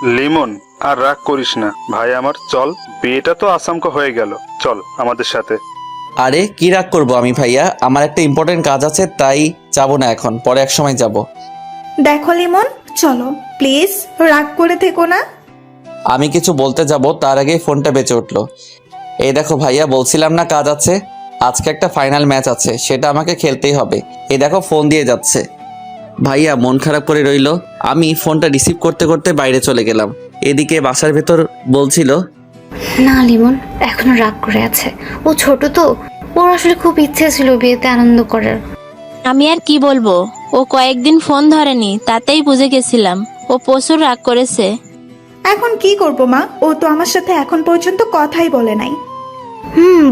লিমন, আর রাগ করিস না ভাই আমার, চল। বিয়েটা তো আসামকা হয়ে গেল, চল আমাদের সাথে। আরে কি রাগ করবো আমি ভাইয়া, আমার একটা ইম্পর্টেন্ট কাজ আছে, তাই যাবো না এখন, পরে এক সময় যাব। দেখো লিমন, চলো প্লিজ, রাগ করে থেকো না। আমি কিছু বলতে যাব তার আগেই ফোনটা বেঁচে উঠলো। এই দেখো ভাইয়া, বলছিলাম না কাজ আছে, আজকে একটা ফাইনাল ম্যাচ আছে, সেটা আমাকে খেলতেই হবে। এই দেখো ফোন দিয়ে যাচ্ছে। ভাইয়া মন খারাপ করে রইলো। আমি ফোনটা রিসিভ করতে করতে বাইরে চলে গেলাম। এদিকে বাসার ভেতর বলছিল, না লিমন এখনো রাগ করে আছে, ও ছোট তো, ওর আসলে খুব ইচ্ছে ছিল বিয়েতে আনন্দ করার। আমি আর কি বলবো, ও কয়েকদিন ফোন ধরেনি, তাতেই বুঝে গেছিলাম ও প্রচুর রাগ করেছে। এখন কি করব মা, ও তো আমার সাথে এখন পর্যন্ত কথাই বলে নাই।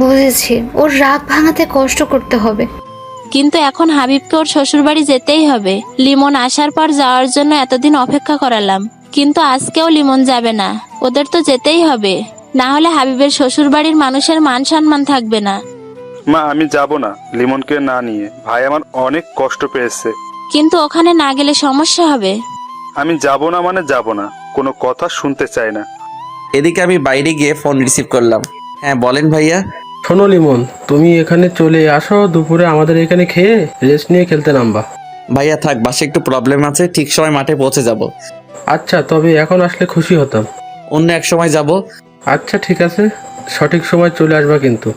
বুঝেছি, ওর রাগ ভাঙাতে কষ্ট করতে হবে। কিন্তু এখন হাবিবকে ওর শ্বশুরবাড়ি যেতেই হবে। লিমন আসার পর যাওয়ার জন্য এতদিন অপেক্ষা করালাম, কিন্তু আজকেও লিমন যাবে না। ওদের তো যেতেই হবে, না হলে হাবিবের শ্বশুরবাড়ির মানুষের মান সম্মান থাকবে না। মা আমি যাব না লিমনকে না নিয়ে, ভাই আমার অনেক কষ্ট পেয়েছে। কিন্তু ওখানে না গেলে সমস্যা হবে। আমি যাব না মানে যাব না, কোনো কথা শুনতে চাই না। এদিকে আমি বাইরে গিয়ে ফোন রিসিভ করলাম। হ্যাঁ বলেন ভাইয়া। শোনো লিমন, তুমি এখানে চলে আসো, দুপুরে আমাদের এখানে খেয়ে রেস্ট নিয়ে খেলতে নামবা। ভাইয়া থাক, বাসে একটু প্রবলেম আছে, ঠিক সময় মাঠে পৌঁছে যাব। আচ্ছা, তবে এখন আসলে খুশি হতাম। অন্য এক সময় যাব। আচ্ছা ঠিক আছে, সঠিক সময় চলে আসবা কিন্তু।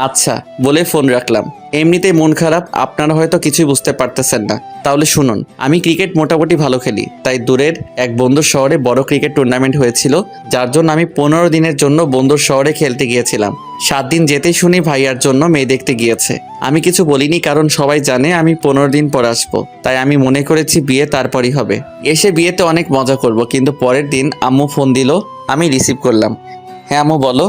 আচ্ছা বলে ফোন রাখলাম। এমনিতেই মন খারাপ, আপনারা হয়তো কিছুই বুঝতে পারতেছেন না, তাহলে শুনুন। আমি ক্রিকেট মোটামুটি ভালো খেলি, তাই দূরের এক বন্ধুর শহরে বড় ক্রিকেট টুর্নামেন্ট হয়েছিল, যার জন্য আমি 15 দিনের জন্য বন্ধুর শহরে খেলতে গিয়েছিলাম। 7 দিন যেতেই শুনি ভাইয়ার জন্য মেয়ে দেখতে গিয়েছে। আমি কিছু বলিনি, কারণ সবাই জানে আমি 15 দিন পর আসবো, তাই আমি মনে করেছি বিয়ে তারপরই হবে। এসে বিয়েতে অনেক মজা করব, কিন্তু পরের দিন আম্মু ফোন দিল, আমি রিসিভ করলাম। হ্যাঁ আম্মু বলো।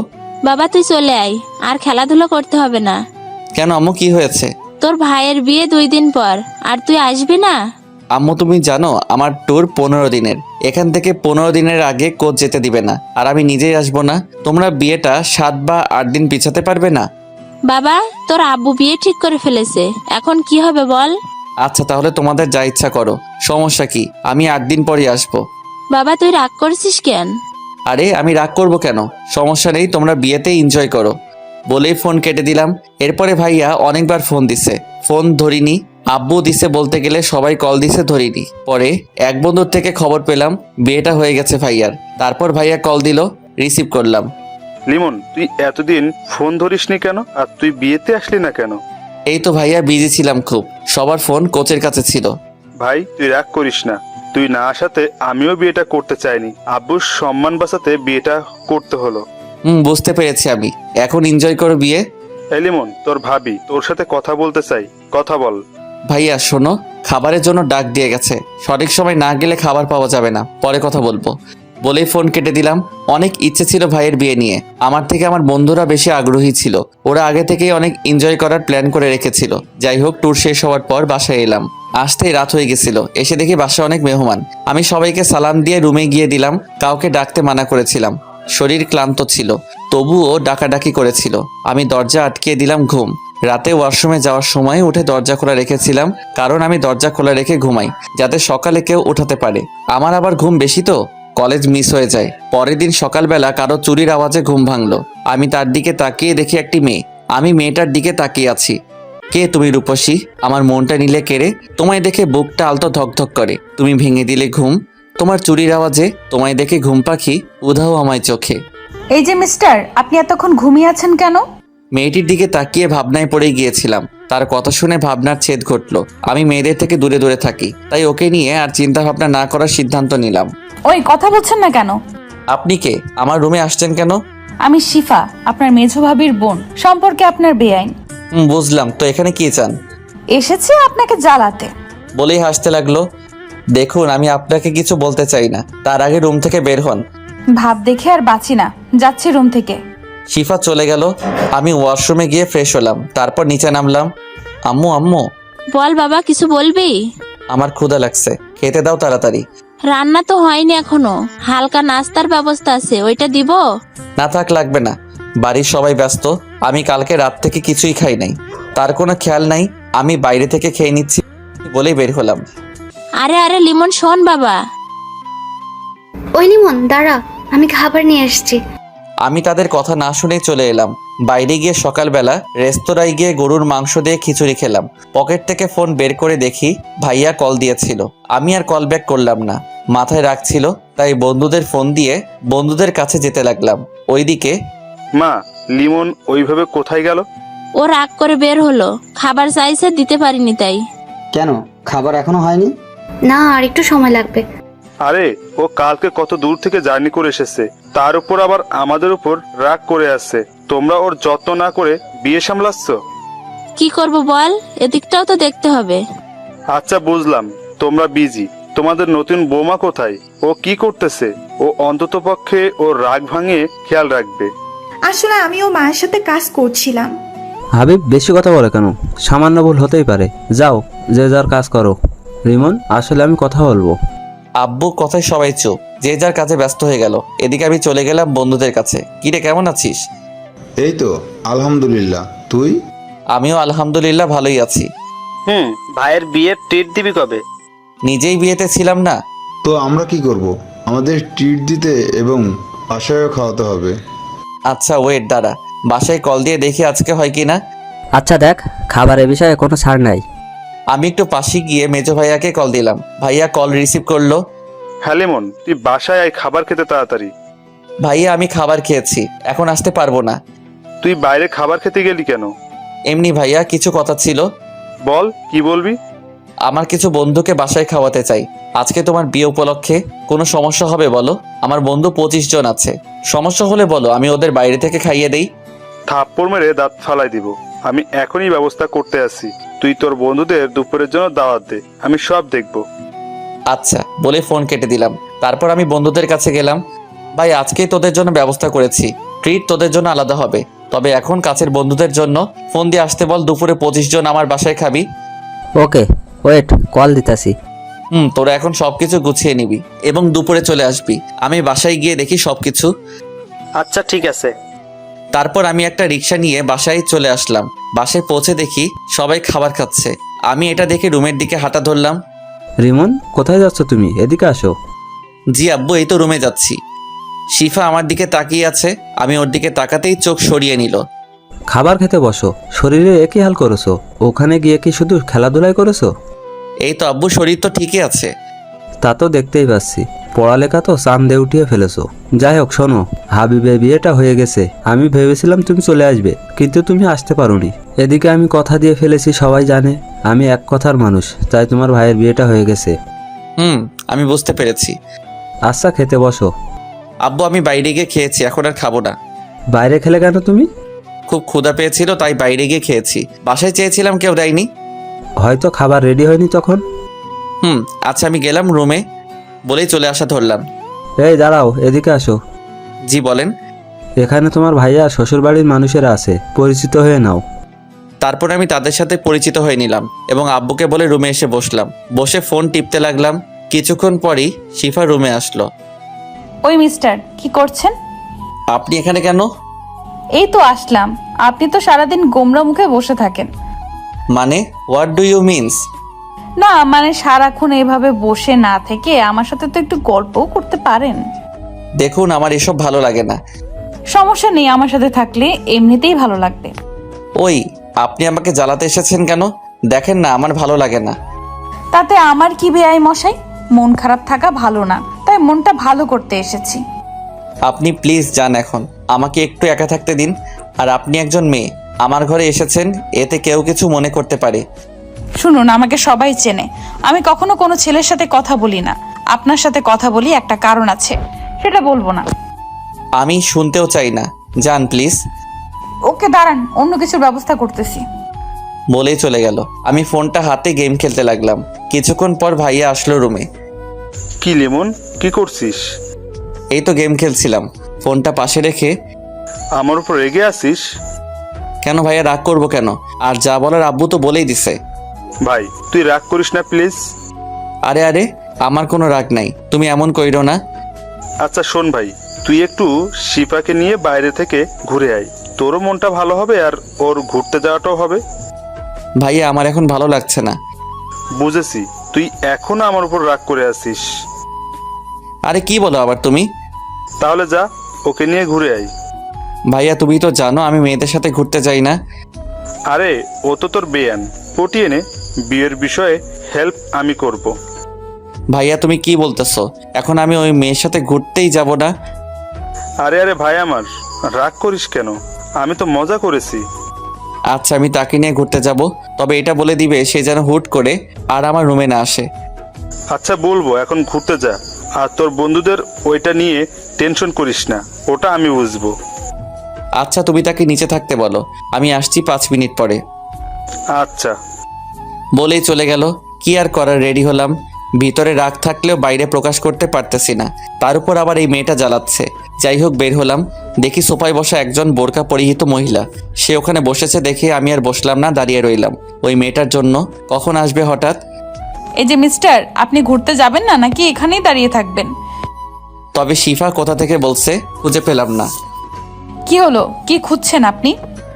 বাবা তুই চলে আয়, আর খেলাধুলা করতে হবে না। কেন আম্মু, কি হয়েছে? তোর ভাইয়ের বিয়ে 2 দিন পর, আর তুই আসবি না? আম্মু তুমি জানো আমার ট্যুর 15 দিনের, এখান থেকে 15 দিনের আগে কোচ যেতে দিবে না, আর আমি নিজেই আসবো না। তোমরা বিয়েটা 7 বা 8 দিন পিছাতে পারবে না? বাবা তোর আব্বু বিয়ে ঠিক করে ফেলেছে, এখন কি হবে বল? আচ্ছা তাহলে তোমাদের যা ইচ্ছা করো, সমস্যা কি, আমি 8 দিন পরই আসবো। বাবা তুই রাগ করছিস কেন? আরে আমি রাগ করব কেন, সমস্যা নেই, তোমরা বিয়েতে এনজয় করো। বলেই ফোন কেটে দিলাম। এরপরে ভাইয়া অনেকবার ফোন দিছে, ফোন ধরিনি। আব্বু দিছে বলতে গেলে, সবাই কল দিছে ধরিনি। পরে এক বন্ধুর থেকে খবর পেলাম বিয়েটা হয়ে গেছে ভাইয়ার। তারপর ভাইয়া কল দিল, রিসিভ করলাম। লিমন তুই এতদিন ফোন ধরিসনি কেন, আর তুই বিয়েতে আসলি না কেন? এই তো ভাইয়া বিজি ছিলাম খুব, সবার ফোন কোচের কাছে ছিল। ভাই তুই রাগ করিস না, তুই না আসাতে আমিও বিয়েটা করতে চাইনি, আব্বুর সম্মান বাঁচাতে বিয়েটা করতে হলো। বুঝতে পেরেছি আমি, এখন এনজয় করো বিয়ে। এই লিমন, তোর ভাবি তোর সাথে কথা বলতে চাই, কথা বল। ভাইয়া শোনো, খাবারের জন্য ডাক দিয়ে গেছে, সঠিক সময় না গেলে খাবার পাওয়া যাবে না, পরে কথা বলবো। বলেই ফোন কেটে দিলাম। অনেক ইচ্ছে ছিল ভাইয়ের বিয়ে নিয়ে, আমার থেকে আমার বন্ধুরা বেশি আগ্রহী ছিল, ওরা আগে থেকেই অনেক এনজয় করার প্ল্যান করে রেখেছিল। যাই হোক, ট্যুর শেষ হওয়ার পর বাসায় এলাম, আসতেই রাত হয়ে গেছিল। এসে দেখি বাসায় অনেক মেহমান। আমি সবাইকে সালাম দিয়ে রুমে গিয়ে দিলাম, কাউকে ডাকতে মানা করেছিলাম, শরীর ক্লান্ত ছিল, তবুও ডাকাডাকি করেছিল। আমি দরজা আটকিয়ে দিলাম। ঘুম। রাতে ওয়াশরুমে যাওয়ার সময় উঠে দরজা খোলা রেখেছিলাম, কারণ আমি দরজা খোলা রেখে ঘুমাই, যাতে সকালে কেউ উঠাতে পারে। আমার আবার ঘুম বেশি তো, কলেজ মিস হয়ে যায়। পরের দিন সকালবেলা কারো চুরির আওয়াজে ঘুম ভাঙলো। আমি তার দিকে তাকিয়ে দেখি একটি মেয়ে। আমি মেয়েটার দিকে তাকিয়ে আছি। কে তুমি রূপসী? আমার মনটা নিলে কেড়ে। তোমায় দেখে বুকটা আলতো ধকধক করে, তুমি ভেঙে দিলে ঘুম। তোমার চুরির আওয়াজে তোমায় দেখে ঘুম পাখি উধাও আমায় চোখে। এই যে মিস্টার, আপনি এতক্ষণ ঘুমিয়ে আছেন কেন? মেয়েটির দিকে তাকিয়ে ভাবনায় পড়ে গিয়েছিলাম। তার কথা শুনে ভাবনার ছেদ ঘটলো। আমি মেয়েদের থেকে দূরে দূরে থাকি, তাই ওকে নিয়ে আর চিন্তা ভাবনা না করার সিদ্ধান্ত নিলাম। ওই কথা বলছেন না কেন? আপনি কে? আমার রুমে আসছেন কেন? আমি শিফা, আপনার মেঝো ভাবির বোন, সম্পর্কে আপনার বেআইন। বুঝলাম, তো এখানে কি চান? এসেছি আপনাকে জ্বালাতে। বলেই হাসতে লাগলো। দেখুন আমি আপনাকে কিছু বলতে চাই না, তার আগে রুম থেকে বের হন। ভাব দেখে আর বাঁচি না, যাচ্ছি রুম থেকে। শিফা চলে গেল। আমি ওয়াশরুমে গিয়ে ফ্রেশ হলাম, তারপর নিচে নামলাম। আম্মু আম্মু। বল বাবা, কিছু বলবি? আমার ক্ষুধা লাগছে, খেতে দাও তাড়াতাড়ি। রান্না তো হয়নি এখনো, হালকা নাস্তার ব্যবস্থা আছে, ওইটা দিব? না থাক, লাগবে না, বাড়ির সবাই ব্যস্ত। আমি কালকে রাত থেকে কিছুই খাই নাই, তার কোনো খেয়াল নাই, আমি বাইরে থেকে খেয়ে নিচ্ছি বলেই বের হলাম। আরে আরে লিমন শোন বাবা। ওই লিমন দাঁড়া, আমি খাবার নিয়ে আসছি। আমি তাদের কথা না শুনেই চলে এলাম। বাইরে গিয়ে সকালবেলা রেস্তোরাঁয় গিয়ে গরুর মাংস দিয়ে খিচুড়ি খেলাম। পকেট থেকে ফোন বের করে দেখি ভাইয়া কল দিয়েছিল। আমি আর কল ব্যাক করলাম না, মাথায় রাখছিল, তাই বন্ধুদের ফোন দিয়ে বন্ধুদের কাছে যেতে লাগলাম। ওইদিকে মা, লিমন ওইভাবে কোথায় গেল? ও রাগ করে বের হলো, খাবার চাইছে দিতে পারিনি তাই। কেন, খাবার এখনো হয়নি? না, আর একটু সময় লাগবে। আরে ও কালকে কত দূর থেকে জার্নি করে এসেছে, তার উপর আবার আমাদের উপর রাগ করে আসছে। তোমরা ওর যত্ন না করে বিয়ে সামলাচ্ছ। কি করব বল, এদিকটাও তো দেখতে হবে। আচ্ছা বুঝলাম, তোমরা বিজি। তোমাদের নতুন বৌমা কোথায়? ও কি করতেছে? ও অন্তত পক্ষে ওর রাগ ভাঙিয়ে খেয়াল রাখবে। আসলে আমিও মায়ের সাথে কাজ করছিলাম। হাবিব বেশি কথা বলে কেন? সামান্য ভুল হতেই পারে। যাও, যে যার কাজ করো। রিমন, আসলে আমি কথা বলবো। আব্বু কথায় সবাই চুপ, যে যার কাজে ব্যস্ত হয়ে গেল। এদিকে আমি চলে গেলাম বন্ধুদের কাছে। কিরে, কেমন আছিস? এই তো আলহামদুলিল্লাহ, তুই? আমিও আলহামদুলিল্লাহ ভালোই আছি। ভাইয়ের বিয়ের ট্রিট দিবি কবে? নিজেই বিয়েতে ছিলাম না। তো আমরা কি করব? আমাদের ট্রিট দিতে এবং বাসায়ও খাওয়াতে হবে। আচ্ছা ওয়েট, দাঁড়া, বাসায় কল দিয়ে দেখি আজকে হয় কি না। আচ্ছা দেখ, খাবারের বিষয়ে কোনো ছাড় নাই। আমি একটু পাশে গিয়ে মেজো ভাইয়াকে কল দিলাম। ভাইয়া কল রিসিভ করলো। হ্যাঁ লিমন, তুই বাসায় আয় খাবার খেতে তাড়াতাড়ি। ভাইয়া আমি খাবার খেয়েছি, এখন আসতে পারবো না। তুই বাইরে খাবার খেতে গেলি কেন? এমনি ভাইয়া, কিছু কথা ছিল। বল, কি বলবি? আমার কিছু বন্ধুকে বাসায় খাওয়াতে চাই আজকে তোমার বিয়ে উপলক্ষে। কোনো সমস্যা হবে বলো? আমার বন্ধু 25 জন আছে। সমস্যা হলে বলো, আমি ওদের বাইরে থেকে খাইয়ে দেই। থাপ্পড় মেরে দাঁত ফালাই দিব। আমি এখনই ব্যবস্থা করতে আসি। তুই তোর বন্ধুদের দুপুরের জন্য দাওয়াত দে, আমি সব দেখব। আচ্ছা বলে ফোন কেটে দিলাম। তারপর আমি বন্ধুদের কাছে গেলাম। ভাই, আজকেই তোদের জন্য ব্যবস্থা করেছি, ট্রিট তোদের জন্য আলাদা হবে। তবে এখন কাছের বন্ধুদের জন্য ফোন দিয়ে আসতে বল। দুপুরে 25 জন আমার বাসায় খাবি। ওকে, ওয়েট, কল দিতাছি। তোরা এখন সবকিছু গুছিয়ে নিবি এবং দুপুরে চলে আসবি। আমি বাসায় গিয়ে দেখি সবকিছু। আচ্ছা ঠিক আছে। তারপর আমি একটা রিক্সা নিয়ে বাসায় চলে আসলাম। বাসায় পৌঁছে দেখি সবাই খাবার খাচ্ছে। আমি এটা দেখে রুমের দিকে হাঁটা ধরলাম। রিমন, কোথায় যাচ্ছ তুমি? এদিকে আসো। জি আব্বু, এই তো রুমে যাচ্ছি। শিফা আমার দিকে তাকিয়ে আছে। আমি ওর দিকে তাকাতেই চোখ সরিয়ে নিল। খাবার খেতে বসো। শরীরে একই হাল করেছো, ওখানে গিয়ে কি শুধু খেলাধুলাই করেছো? এই তো আব্বু, শরীর তো ঠিকই আছে। তা তো দেখতেই পাচ্ছি, পড়ালেখা তো চান্দে উঠিয়ে ফেলেছো। যাই হোক শোনো, হাবিবের বিয়েটা হয়ে গেছে। আমি ভেবেছিলাম তুমি চলে আসবে, কিন্তু তুমি আসতে পারোনি। এদিকে আমি কথা দিয়ে ফেলেছি, সবাই জানে আমি এক কথার মানুষ, তাই তোমার ভাইয়ের বিয়েটা হয়ে গেছে। আমি বুঝতে পেরেছি। আচ্ছা, খেতে বসো। আব্বু, আমি বাইরে গিয়ে খেয়েছি, এখন আর খাবো না। বাইরে খেলে কেন তুমি? খুব ক্ষুধা পেয়েছিল, তাই বাইরে গিয়ে খেয়েছি। বাসায় চেয়েছিলাম, কেউ দেয়নি। হয়তো খাবার রেডি হয়নি তখন। আচ্ছা আমি গেলাম রুমে বলেই চলে আসা ধরলাম। এই দাঁড়াও, এদিকে আসো। জি বলেন। এখানে তোমার ভাইয়া শ্বশুরবাড়ির মানুষেরা আছে, পরিচিত হয়ে নাও। তারপর আমি তাদের সাথে পরিচিত হয়ে নিলাম এবং আব্বুকে বলে রুমে এসে বসলাম। বসে ফোন টিপতে লাগলাম। কিছুক্ষণ পরই শিফা রুমে আসলো। ওই মিস্টার, কি করছেন? আপনি এখানে কেন? এই তো আসলাম। আপনি তো সারাদিন গোমরা মুখে বসে থাকেন। মানে হোয়াট ডু ইউ মিনস? না মানে সারাক্ষণ এইভাবে বসে না থেকে আমার সাথে তো একটু গল্পও করতে পারেন। দেখুন, আমার এসব ভালো লাগে না। সমস্যা নেই, আমার সাথে থাকলে এমনিতেই ভালো লাগবে। ওই, আপনি আমাকে জ্বালাতে এসেছেন কেন? দেখেন না, আমার ভালো লাগে না। তাতে আমার কি বেআই মশাই? মন খারাপ থাকা ভালো না, তাই মনটা ভালো করতে এসেছি। আপনি প্লিজ যান এখন, আমাকে একটু একা থাকতে দিন। আর আপনি একজন মেয়ে, আমার ঘরে এসেছেন, এতে কেউ কিছু মনে করতে পারে। শুনুন, আমাকে সবাই চেনে। আমি কখনো কোনো ছেলের সাথে কথা বলি না। আপনার সাথে কথা বলি একটা কারণ আছে, সেটা বলবো না। আমি শুনতেও চাই না, যান প্লিজ। ওকে দাঁড়ান, অন্য কিছুর ব্যবস্থা করতেছি। বলেই চলে গেল। আমি ফোনটা হাতে গেম খেলতে লাগলাম। কিছুক্ষণ পর ভাইয়া আসলো রুমে। কি লিমন, কি করছিস? এই তো গেম খেলছিলাম। ফোনটা পাশে রেখে। আমার উপর রেগে আছিস কেন ভাইয়া, রাগ করবো কেন? আর যা বলার আব্বু তো বলেই দিছে। ভাই তুই রাগ করিস না প্লিজ। আরে আরে, আমার কোনো রাগ নাই, তুমি এমন কইরো না। আচ্ছা শোন ভাই, তুই একটু শিফাকে নিয়ে বাইরে থেকে ঘুরে আয়, তোরও মনটা ভালো হবে আর ওর ঘুরতে যাওয়াটাও হবে। ভাইয়া আমার এখন ভালো লাগছে না। বুঝেছি, তুই এখনো আমার উপর রাগ করে আছিস। আরে কি বলো আবার তুমি? তাহলে যা, ওকে নিয়ে ঘুরে আই। ভাইয়া তুমি তো জানো আমি মেয়েদের সাথে ঘুরতে যাই না। আরে ও তো তোর বেয়ান, পটিয়ে নে, বিয়ের বিষয়ে হেল্প আমি করব। ভাইয়া তুমি কি বলতেছো? এখন আমি ওই মেয়ের সাথে ঘুরতেই যাব না? আরে আরে ভাই আমার, রাগ করিস কেন? আমি তো মজা করেছি। আচ্ছা আমি তাকে নিয়ে ঘুরতে যাব, তবে এটা বলে দিবে সে যেন হুট করে আর আমার রুমে না আসে। আচ্ছা বলবো, এখন ঘুরতে যা। আর তোর বন্ধুদের ওইটা নিয়ে টেনশন করিস না, ওটা আমি বুঝবো। আচ্ছা তুমি তাকে নিচে থাকতে বলো, আমি আসছি 5 মিনিট পরে। আচ্ছা। বলেই চলে গেল। কি আর করার, রেডি হলাম। ভিতরে রাগ থাকলেও বাইরে প্রকাশ করতে পারতেছি না, তার উপর আবার এই মেয়েটা জ্বালাচ্ছে। যাই হোক বের হলাম, দেখি সোফায় বসা একজন বোরকা পরিহিত মহিলা। সে ওখানে বসেছে দেখে আমি আর বসলাম না, দাঁড়িয়ে রইলাম ওই মেয়েটার জন্য কখন আসবে হঠাৎ। এই যে মিস্টার, আপনি ঘুরতে যাবেন না নাকি এখানেই দাঁড়িয়ে থাকবেন? তবে শিফা কোথা থেকে বলছে খুঁজে পেলাম না। কি হলো, কি খুঁজছেন আপনি?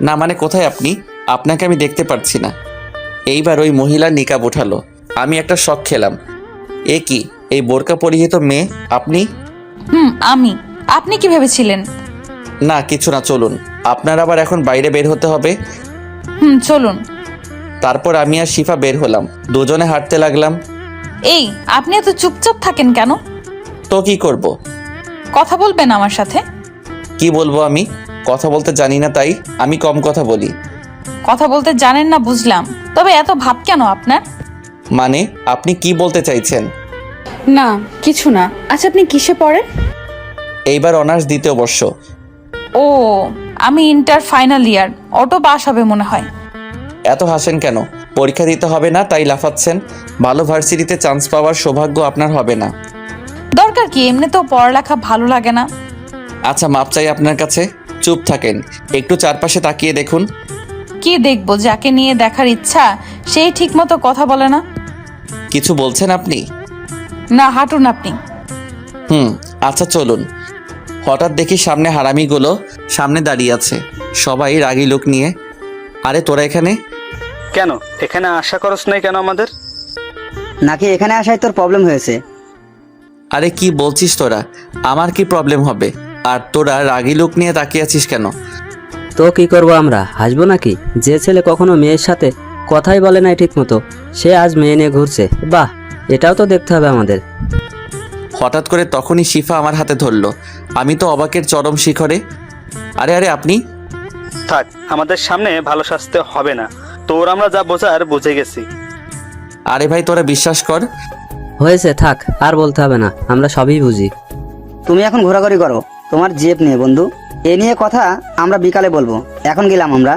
না মানে কোথায় আপনি? আপনাকে আমি দেখতে পাচ্ছি না। এইবার ওই মহিলা নিকাব উঠালো। আমি একটা শক খেলাম। এ কি, এই বোরকা পরিহিত মেয়ে আপনি? আপনি কি ভেবেছিলেন? না কিছু না, চলুন। আপনার আবার এখন বাইরে বের হতে হবে। চলুন। তারপর আমি আর শিফা বের হলাম, দুজনে হাঁটতে লাগলাম। এই, আপনি এত চুপচাপ থাকেন কেন? তো কি করব? কথা বলবেন আমার সাথে? কি বলবো আমি? কথা বলতে জানি না তাই আমি কম কথা বলি। কথা বলতে জানেন না বুঝলাম, তবে এত ভাব কেন আপনার? মানে আপনি কি বলতে চাইছেন? না কিছু না। আচ্ছা আপনি কিসে পড়েন? এইবার অনার্স 2য় বর্ষ। ও, আমি inter final year. Auto pass হবে মনে হয়। এত হাসেন কেন? পরীক্ষা দিতে হবে না তাই লাফাচ্ছেন? ভালো ভার্সিটিতে চান্স পাওয়ার সৌভাগ্য আপনার হবে না। দরকার কি, এমনি তো পড়ালেখা ভালো লাগে না। আচ্ছা মাপ চাই আপনার কাছে। চুপ থাকেন, একটু চারপাশে তাকিয়ে দেখুন। কি দেখবো? যাকে নিয়ে দেখার ইচ্ছা সেই ঠিকমতো কথা বলে না। কিছু বলছেন আপনি? না, হাঁটুন আপনি। আচ্ছা চলুন। হঠাৎ দেখি সামনে হারামিগুলো সামনে দাঁড়িয়ে আছে, সবাই রাগী লোক নিয়ে। আরে তোরা এখানে? কেন এখানে আশা করস নাই কেন আমাদের? নাকি এখানে আসায় তোর প্রবলেম হয়েছে? আরে কি বলছিস তোরা? আমার কি প্রবলেম হবে? আর তোরা রাগী লোক নিয়ে তাকিয়ে আছিস কেন? তো কি করব আমরা, হাসবো নাকি? যে ছেলে কখনো মেয়ের সাথে কথাই বলে নাই ঠিক মতো, সে আজ মেয়ে নিয়ে ঘুরছে। বাহ, এটাও তো দেখতে হবে আমাদের। হঠাৎ করে তখনই শিফা আমার হাতে ধরলো। আমি তো অবাকের চরম শিখরে। আরে আরে আপনি? থাক, আমাদের সামনে ভালো সাজতে হবে না, তোর আমরা যা বোঝার বুঝে গেছি। আরে ভাই তোরা বিশ্বাস কর। হয়েছে, থাক, আর বলতে হবে না, আমরা সবই বুঝি। তুমি এখন ঘোরাঘুরি করো তোমার জেব নিয়ে বন্ধু। এ নিয়ে কথা আমরা বিকালে বলবো, এখন গেলাম আমরা।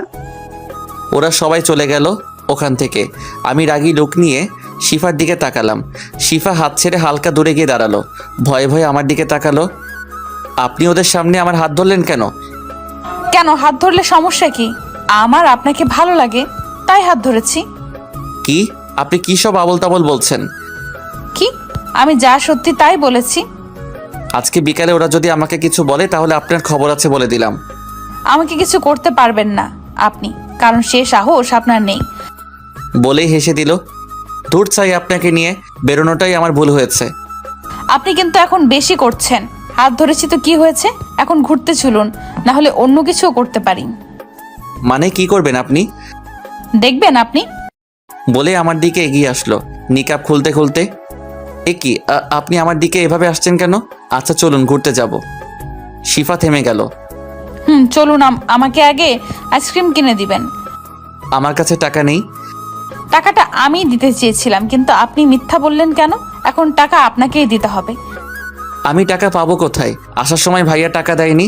ওরা সবাই চলে গেল ওখান থেকে। আমি রাগী লোক নিয়ে শিফার দিকে তাকালাম। শিফা হাত ছেড়ে হালকা দূরে গিয়ে দাঁড়ালো, ভয়ে ভয়ে আমার দিকে তাকালো। আপনি ওদের সামনে আমার হাত ধরলেন কেন? কেন হাত ধরলে সমস্যা কি? আমার আপনাকে ভালো লাগে তাই হাত ধরেছি। কি? আপনি কি সব আবল তাবল বলছেন? কি? আমি যা সত্যি তাই বলেছি। আজকে বিকালে ওরা যদি আমাকে কিছু বলে তাহলে আপনার খবর আছে বলে দিলাম। আমাকে কিছু করতে পারবেন না আপনি, কারণ সে সাহস আপনার নেই। বলেই হেসে দিল। দূর চাই আপনাকে নিয়ে, বেরোনোটাই আমার ভুল হয়েছে। আপনি কিন্তু এখন বেশি করছেন। হাত ধরেছি তো কি হয়েছে, এখন ঘুরতে চলুন, না হলে অন্য কিছুও করতে পারি। মানে কি করবেন আপনি? দেখবেন আপনি। বলে আমার দিকে এগিয়ে আসলো নিকাব খুলতে খুলতে। এ কি, আপনি আমার দিকে এভাবে আসছেন কেন? আচ্ছা চলুন ঘুরতে যাব। শিফা থেমে গেল। চলুন। আমাকে আগে আইসক্রিম কিনে দিবেন। আমার কাছে টাকা নেই। টাকাটা আমি দিতে চেয়েছিলাম, কিন্তু আপনি মিথ্যা বললেন কেন? এখন টাকা আপনাকেই দিতে হবে। আমি টাকা পাবো কোথায়? আসার সময় ভাইয়া টাকা দেয়নি।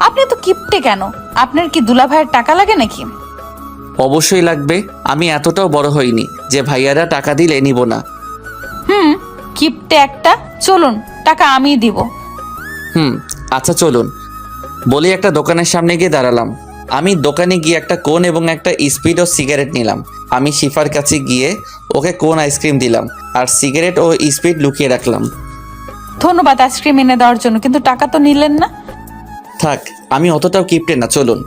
আপনি তো কিপটে কেন? আপনার কি দুলা ভাইয়ের টাকা লাগে নাকি? অবশ্যই লাগবে, আমি এতটাও বড় হইনি যে ভাইয়ারা টাকা দিলে নিব না। কিপটে একটা। চলুন, টাকা আমিই দিব। আচ্ছা চলুন। বলি একটা দোকানের সামনে গিয়ে দাঁড়ালাম। আমি দোকানে গিয়ে একটা কোন এবং একটা স্পিড ও সিগারেট নিলাম। আমি শিফার কাছে গিয়ে ওকে কোন আইসক্রিম দিলাম আর সিগারেট ও স্পিড লুকিয়ে রাখলাম। ধন্যবাদ আইসক্রিম এনে দেওয়ার জন্য, কিন্তু টাকা তো নিলেন না। থাক, আমি অতটাও কিপটে না, চলুন।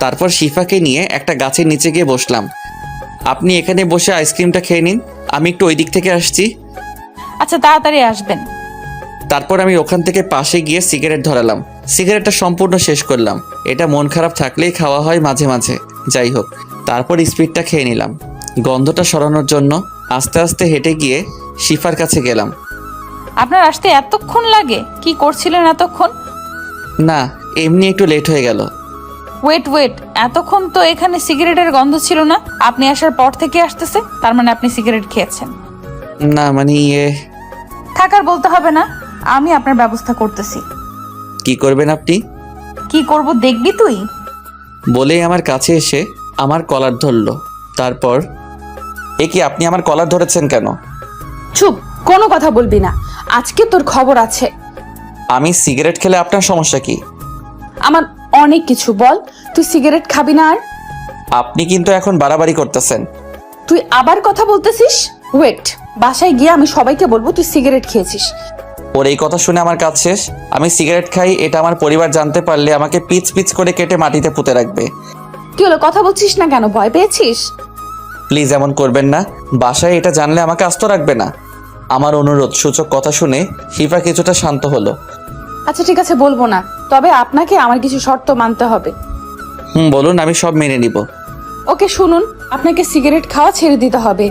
তারপর শিফাকে নিয়ে একটা গাছের নিচে গিয়ে বসলাম। আপনি এখানে বসে আইসক্রিমটা খেয়ে নিন, আমি একটু ওই দিক থেকে আসছি। আচ্ছা তাড়াতাড়ি আসবেন। তারপর আমি ওখান থেকে পাশে গিয়ে সিগারেট ধরালাম। সিগারেটটা সম্পূর্ণ শেষ করলাম। এটা মন খারাপ থাকলেই খাওয়া হয় মাঝে মাঝে। যাই হোক, তারপর স্পিডটা খেয়ে নিলাম। গন্ধটা সরানোর জন্য আস্তে আস্তে হেঁটে গিয়ে শিফার কাছে গেলাম। আপনার আসতে এতক্ষণ লাগে? কি করছিলেন এতক্ষণ? না, এমনি একটু লেট হয়ে গেল। ওয়েট, এতক্ষণ তো এখানে সিগারেটের গন্ধ ছিল না। আপনি আসার পর থেকে আসতেছে, তার মানে আপনি সিগারেট খেয়েছেন। না মানে থাকার বলতে হবে না, আমি আপনার ব্যবস্থা করতেছি। কি করবেন আপনি? কি করব দেখবি তুই। বলেই আমার কাছে এসে আমার কলার ধরলো। তারপর কি আপনি আমার কলার ধরেছেন কেন? চুপ, কোনো কথা বলবি না, আজকে তোর খবর আছে। আমি সিগারেট খেলে আপনার সমস্যা কি? আমার অনেক কিছু। বল, তুই সিগারেট খাবি না আর? আপনি কিন্তু এখন বাড়াবাড়ি করতেছেন। তুই আবার কথা বলতেছিস? ওয়েট, বাসায় গিয়ে আমি সবাইকে বলবো তুই সিগারেট খেয়েছিস। ওর এই কথা শুনে আমার কাজ শেষ। আমি সিগারেট খাই এটা আমার পরিবার জানতে পারলে আমাকে পিচ পিচ করে কেটে মাটিতে পুঁতে রাখবে। কি হলো, কথা বলছিস না কেন? ভয় পেয়েছিস? প্লিজ এমন করবেন না। বাসায় এটা জানলে আমাকে আস্ত রাখবে না। আমার অনুরোধ সূচক কথা শুনে শিফা কিছুটা শান্ত হলো। আচ্ছা ঠিক আছে, বলবো না, তবে আপনাকে আমার কিছু শর্ত মানতে হবে। বলুন, আমি সব মেনে নিব। ওকে শুনুন, আপনাকে সিগারেট খাওয়া ছেড়ে দিতে হবে।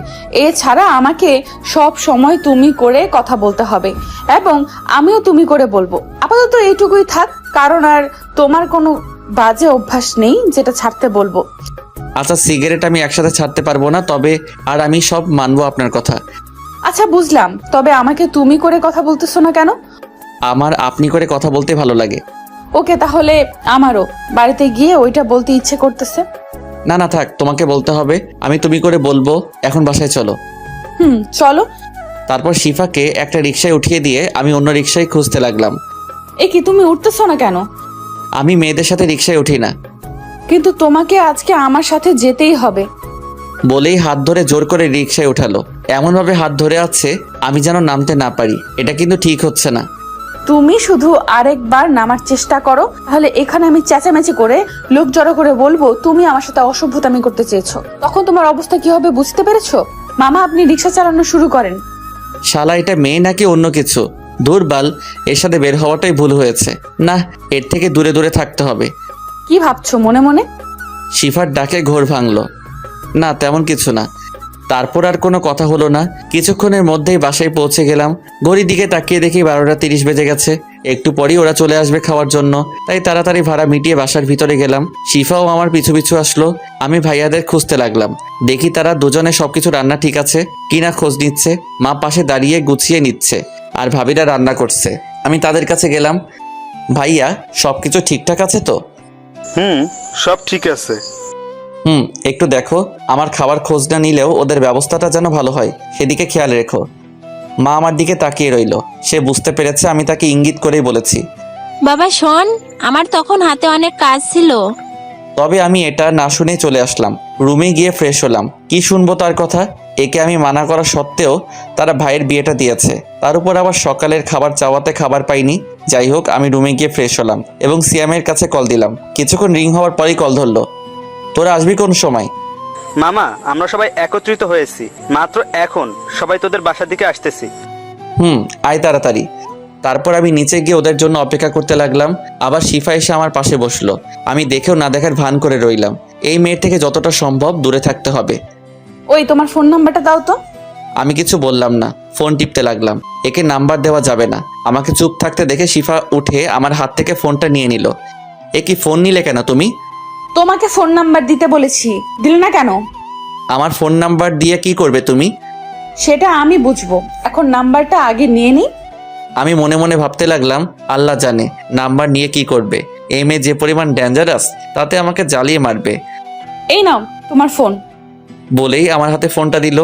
এছাড়া আমাকে সব সময় তুমি করে কথা বলতে হবে এবং আমিও তুমি করে বলবো। আপাতত এইটুকুই থাক, কারণ আর তোমার কোনো বাজে অভ্যাস নেই যেটা ছাড়তে বলবো। আচ্ছা, সিগারেট আমি একসাথে ছাড়তে পারবো না, তবে আর আমি সব মানবো আপনার কথা। আচ্ছা বুঝলাম, তবে আমাকে তুমি করে কথা বলতেছো না কেন? আমার আপনি করে কথা বলতে ভালো লাগে। ওকে, তাহলে আমারও বাড়িতে গিয়ে ওইটা বলতে ইচ্ছে করতেছে। না না থাক, তোমাকে বলতে হবে। আমি তুমি করে বলবো। এখন বাসায় চলো। চলো। তারপর শিফাকে একটা রিকশায় উঠিয়ে দিয়ে আমি অন্য রিকশায় খুঁজতে লাগলাম। কি তুমি উঠতেছো না কেন? আমি মেয়েদের সাথে রিকশায় উঠি না। কিন্তু তোমাকে আজকে আমার সাথে যেতেই হবে। বলেই হাত ধরে জোর করে রিকশায় উঠালো। এমনভাবে হাত ধরে আছে আমি যেন নামতে না পারি। এটা কিন্তু ঠিক হচ্ছে না। তুমি শুধু আরেকবার নামার চেষ্টা করো, তাহলে এখানে আমি চেঁচামেচি করে লোক জড়ো করে বলবো তুমি আমার সাথে অসভ্যতামি করতে চেয়েছো। তখন তোমার অবস্থা কি হবে বুঝতে পেরেছো? মামা, আপনি রিকশা চালানো শুরু করেন। শালা, এটা মেয়ে নাকি অন্য কিছু? দুর্বল, এর সাথে বের হওয়াটাই ভুল হয়েছে। না, এর থেকে দূরে দূরে থাকতে হবে। কি ভাবছো মনে মনে? শিফার ডাকে ঘোর ভাঙলো। না, তেমন কিছু না। তারপর আর কোনো কথা হলো না। কিছুক্ষণের মধ্যেই বাসায় পৌঁছে গেলাম। ঘড়ির দিকে তাকিয়ে দেখি 12:30 বেজে গেছে। একটু পরই ওরা চলে আসবে খাওয়ার জন্য, তাই তাড়াতাড়ি ভাড়া মিটিয়ে বাসার ভিতরে গেলাম। শিফাও আমার পিছু পিছু আসলো। আমি ভাইয়াদের খুঁজতে লাগলাম। দেখি তারা দুজনে সবকিছু রান্না ঠিক আছে কিনা খোঁজ নিচ্ছে। মা পাশে দাঁড়িয়ে গুছিয়ে নিচ্ছে আর ভাবিরা রান্না করছে। আমি তাদের কাছে গেলাম। ভাইয়া, সবকিছু ঠিকঠাক আছে তো? সব ঠিক আছে। একটু দেখো, আমার খাবার খোঁজ না নিলেও ওদের ব্যবস্থাটা যেন ভালো হয়, সেদিকে খেয়াল রেখো। মা আমার দিকে তাকিয়ে রইল। সে বুঝতে পেরেছে আমি তাকে ইঙ্গিত করেই বলেছি। বাবা শোন, আমার তখন হাতে অনেক কাজ ছিল। তবে আমি এটা না শুনে চলে আসলাম। রুমে গিয়ে ফ্রেশ হলাম। কি শুনবো তার কথা? একে আমি মানা করা সত্ত্বেও তারা ভাইয়ের বিয়েটা দিয়েছে, তার উপর আবার সকালের খাবার চাওয়াতে খাবার পাইনি। যাই হোক, আমি রুমে গিয়ে ফ্রেশ হলাম এবং সিয়ামের কাছে কল দিলাম। কিছুক্ষণ রিং হওয়ার পরেই কল ধরলো। তোরা আসবি কোন সময়? মামা, আমরা সবাই একত্রিত হয়েছি মাত্র এখন, সবাই তোদের বাসার দিকে আসতেছি। আয় তাড়াতাড়ি। তারপর আমি নিচে গিয়ে ওদের জন্য অপেক্ষা করতে লাগলাম। আবার শিফা এসে আমার পাশে বসলো। আমি দেখেও না দেখার ভান করে রইলাম। এই মেয়ের থেকে যতটা সম্ভব দূরে থাকতে হবে। ওই, তোমার ফোন নাম্বারটা দাও তো। আমি কিছু বললাম না, ফোন টিপতে লাগলাম। একে নাম্বার দেওয়া যাবে না। আমাকে চুপ থাকতে দেখে শিফা উঠে আমার হাত থেকে ফোনটা নিয়ে নিল। কি ফোন নিলে কেন তুমি? তোমাকে ফোন নাম্বার দিতে বলেছি, দিলে না কেন? আমার ফোন নাম্বার দিয়ে কি করবে তুমি? সেটা আমি বুঝবো, এখন নাম্বারটা আগে নিয়ে নি। আমি মনে মনে ভাবতে লাগলাম, আল্লাহ জানে নাম্বার নিয়ে কি করবে। এই মেয়ে যে পরিমাণ ডেঞ্জারাস, তাতে আমাকে জ্বালিয়ে মারবে। এই নাও তোমার ফোন। বলেই আমার হাতে ফোনটা দিল।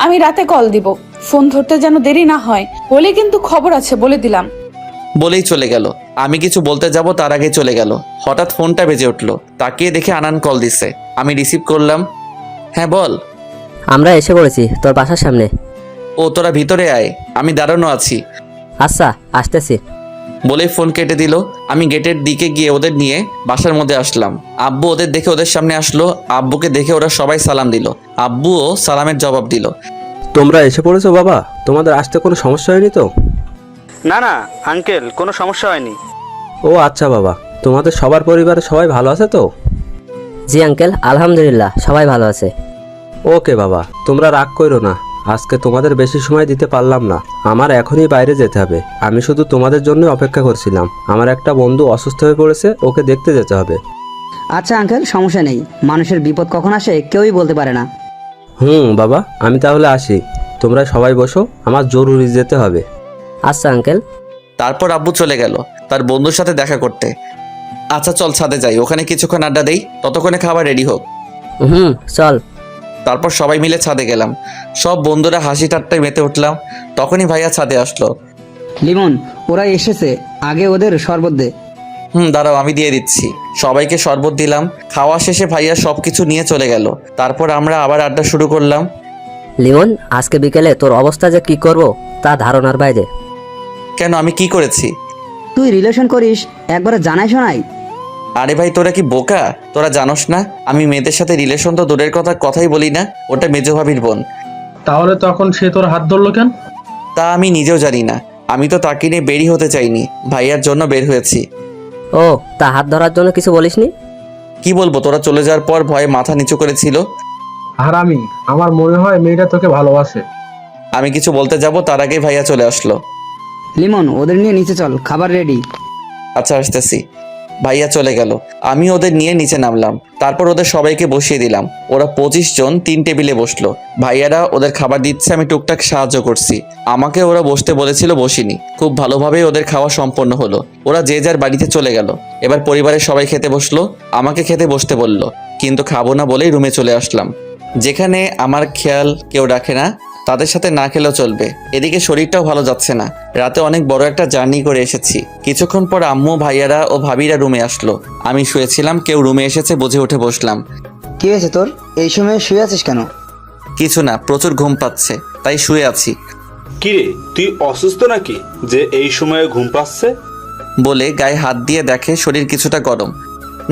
আমি রাতে কল দিব, ফোন ধরতে যেন দেরি না হয়, বলে কিন্তু খবর আছে বলে দিলাম। বলেই চলে গেল। আমি কিছু বলতে যাব তার আগে চলে গেল। হঠাৎ ফোনটা বেজে উঠলো। তাকিয়ে দেখে আনান কল দিচ্ছে। আমি রিসিভ করলাম। হ্যাঁ বল। আমরা এসে পড়েছি তোর বাসার সামনে। ও, তোরা ভিতরে আয়, আমি দাঁড়ানো আছি। আচ্ছা, আসতেছি। বলেই ফোন কেটে দিল। আমি গেটের দিকে গিয়ে ওদের নিয়ে বাসার মধ্যে আসলাম। আব্বু ওদের দেখে ওদের সামনে আসলো। আব্বুকে দেখে ওরা সবাই সালাম দিল। আব্বুও সালামের জবাব দিল। তোমরা এসে পড়েছো বাবা? তোমাদের আসতে কোনো সমস্যা হয়নি তো? না না আঙ্কেল, কোনো সমস্যা হয়নি। ও আচ্ছা বাবা, তোমাদের সবার পরিবারে সবাই ভালো আছে তো? জি আঙ্কেল, আলহামদুলিল্লাহ সবাই ভালো আছে। ওকে বাবা, তোমরা রাগ করো না, আজকে তোমাদের বেশি সময় দিতে পারলাম না। আমার এখনই বাইরে যেতে হবে। আমি শুধু তোমাদের জন্য অপেক্ষা করছিলাম। আমার একটা বন্ধু অসুস্থ হয়ে পড়েছে, ওকে দেখতে যেতে হবে। আচ্ছা আঙ্কেল, সমস্যা নেই। মানুষের বিপদ কখন আসে কেউই বলতে পারে না। বাবা, আমি তাহলে আসি। তোমরা সবাই বসো, আমার জরুরি যেতে হবে। আচ্ছা আঙ্কেল। তারপর আব্বু চলে গেল তার বন্ধুর সাথে দেখা করতে। আচ্ছা চল ছাদে যাই, ওখানে কিছুক্ষণ আড্ডা দেই, ততক্ষণে খাবার রেডি হোক। চল। তারপর সবাই মিলে ছাদে গেলাম। সব বন্ধুরা হাসি ঠাট্টায় মেতে উঠলাম। তখনই ভাইয়া ছাদে আসলো। লিমন, ওরা এসেছে, আগে ওদের শরবত দে। দাঁড়াও, আমি দিয়ে দিচ্ছি। সবাইকে শরবত দিলাম। খাওয়া শেষে ভাইয়া সবকিছু নিয়ে চলে গেল। তারপর আমরা আবার আড্ডা শুরু করলাম। লিমন, আজকে বিকেলে তোর অবস্থা যে কি করব তা ধারণার বাইরে। কেন, আমি কি করেছি? তুই রিলেশন করিস, একবারে জানাই শোনাই। আরে ভাই, তোরা কি বোকা? তোরা জানোস না আমি মেয়েদের সাথে রিলেশন তো দূরের কথাই বলি না। ওটা মেজো ভাবির বোন। তাহলে তখন সে তোর হাত ধরলো কেন? তা আমি নিজেও জানি না। আমি তো তাকে নিয়ে বেরই হতে চাইনি, ভাইয়ার জন্য বের হয়েছি। ও, তা হাত ধরার জন্য কিছু বলিসনি? কি বলবো, তোরা চলে যাওয়ার পর ভয়ে মাথা নিচু করেছিল। হারামি, আমার মনে হয় মেয়েটা তোকে ভালোবাসে। আমি কিছু বলতে যাব তার আগে ভাইয়া চলে আসলো। লিমন, ওদের নিয়ে নিচে চল, খাবার রেডি। আচ্ছা আসতেছি। ভাইয়া চলে গেল। আমি ওদের নিয়ে নিচে নামলাম। তারপর ওদের সবাইকে বসিয়ে দিলাম। ওরা 25 জন 3 টেবিলে বসলো। ভাইয়ারা ওদের খাবার দিচ্ছে, আমি টুকটাক সাহায্য করছি। আমাকে ওরা বসতে বলেছিল, বসিনি। খুব ভালোভাবেই ওদের খাওয়া সম্পন্ন হলো। ওরা যে যার বাড়িতে চলে গেল। এবার পরিবারের সবাই খেতে বসলো। আমাকে খেতে বসতে বলল, কিন্তু খাবো না বলেই রুমে চলে আসলাম। যেখানে আমার খেয়াল কেউ রাখে না, তাদের সাথে না খেলেও চলবে। এদিকে শরীরটাও ভালো যাচ্ছে না। রাতে অনেক বড় একটা জার্নি করে এসেছি। কিছুক্ষণ পর আম্মু, ভাইয়ারা ও ভাবিরা রুমে আসলো। আমি শুয়েছিলাম, কেউ রুমে এসেছে বুঝে উঠে বসলাম। কি হয়েছে তোর? এই সময় শুয়ে আছিস কেন? কিছু না, প্রচুর ঘুম পাচ্ছে, তাই শুয়ে আছি। কিরে, তুই অসুস্থ নাকি যে এই সময়ে ঘুম পাচ্ছে? বলে গায়ে হাত দিয়ে দেখে শরীর কিছুটা গরম।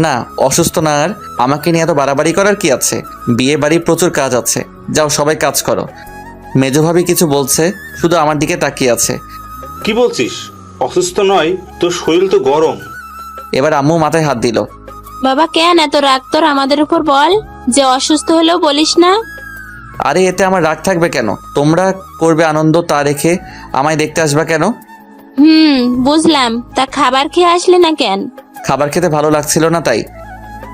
না, অসুস্থ না। আর আমাকে নিয়ে এত বাড়াবাড়ি করার কি আছে? বিয়ে বাড়ি প্রচুর কাজ আছে, যাও সবাই কাজ করো। মেজো ভাবি কিছু বলছে, শুধু আমার দিকে তাকিয়ে আছে। কি বলছিস? অসুস্থ নয়, তোর শরীর তো গরম। এবার আম্মু মাথায় হাত দিল। বাবা কেন এত রাগ তোর আমাদের উপর? বল, যে অসুস্থ হলেও বলিস না। আরে এতে আমার রাগ থাকবে কেন? তোমরা করবে আনন্দ, তা রেখে আমায় দেখতে আসবা কেন? বুঝলাম। তা খাবার খেয়ে আসলে না কেন? খাবার খেতে ভালো লাগছিল না তাই।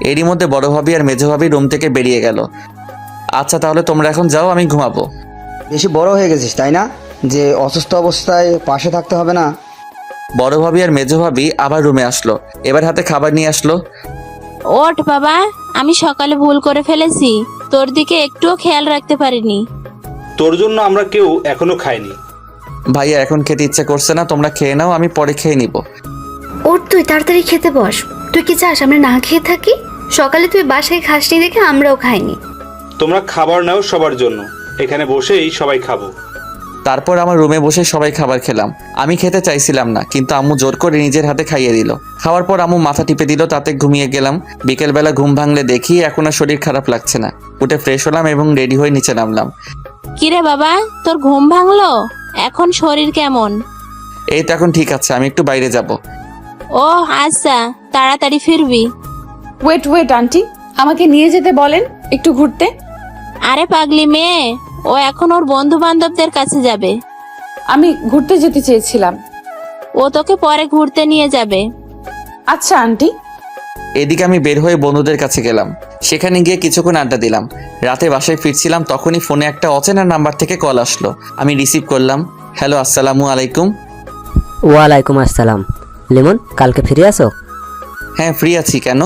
এরই মধ্যে বড় ভাবি আর মেজো ভাবি রুম থেকে বেরিয়ে গেল। আচ্ছা তাহলে তোমরা এখন যাও, আমি ঘুমাবো। বেশি বড় হয়ে গেছিস তাই না, যে অসুস্থ অবস্থায় পাশে থাকতে হবে না? বড় ভাবি আর মেজো ভাবি আবার রুমে আসলো। এবার হাতে খাবার নিয়ে আসলো। ওঠ বাবা, আমি সকালে ভুল করে ফেলেছি, তোর দিকে একটুও খেয়াল রাখতে পারিনি। তোর জন্য আমরা কেউ এখনো খাইনি। ভাইয়া এখন খেতে ইচ্ছে করছে না, তোমরা খেয়ে নাও, আমি পরে খেয়ে নিব। ওর তুই তাড়াতাড়ি খেতে বস। তুই কি চাস আমরা না খেয়ে থাকি? সকালে তুই বাসায় খাসনি দেখে আমরাও খাইনি। তোমরা খাবার নাও সবার জন্য, এখানে বসেই সবাই খাবো। তারপর আমার রুমে বসে সবাই খাবার খেলাম। আমি খেতে চাইছিলাম না, কিন্তু আম্মু জোর করে নিজের হাতে খাইয়ে দিল। খাওয়ার পর আম্মু মাথা টিপে দিল, তাতে ঘুমিয়ে গেলাম। বিকেলবেলা ঘুম ভাঙলে দেখি এখন আর শরীর খারাপ লাগছে না। উঠে ফ্রেশ হলাম এবং রেডি হয়ে নিচে নামলাম। কিরে বাবা, তোর ঘুম ভাঙলো? এখন শরীর কেমন? এই তো এখন ঠিক আছে, আমি একটু বাইরে যাব। ও আচ্ছা, তাড়াতাড়ি ফিরবি। ওয়েট আন্টি, আমাকে নিয়ে যেতে বলেন একটু ঘুরতে। আরে পাগলি মেয়ে, ও এখন ওর বন্ধু বান্ধবদের কাছে যাবে। আমি ঘুরতে যেতে চেয়েছিলাম। ও তোকে পরে ঘুরতে নিয়ে যাবে। আচ্ছা আন্টি। এদিকে আমি বের হয়ে বন্ধুদের কাছে গেলাম। সেখানে গিয়ে কিছুক্ষণ আড্ডা দিলাম। রাতে বাসায় ফিরছিলাম, তখনই ফোনে একটা অচেনা নাম্বার থেকে কল আসলো। আমি রিসিভ করলাম। হ্যালো, আসসালামু আলাইকুম। ওয়ালাইকুম আসসালাম। লিমন, কালকে ফিরে আসো? হ্যাঁ ফ্রি আছি, কেন?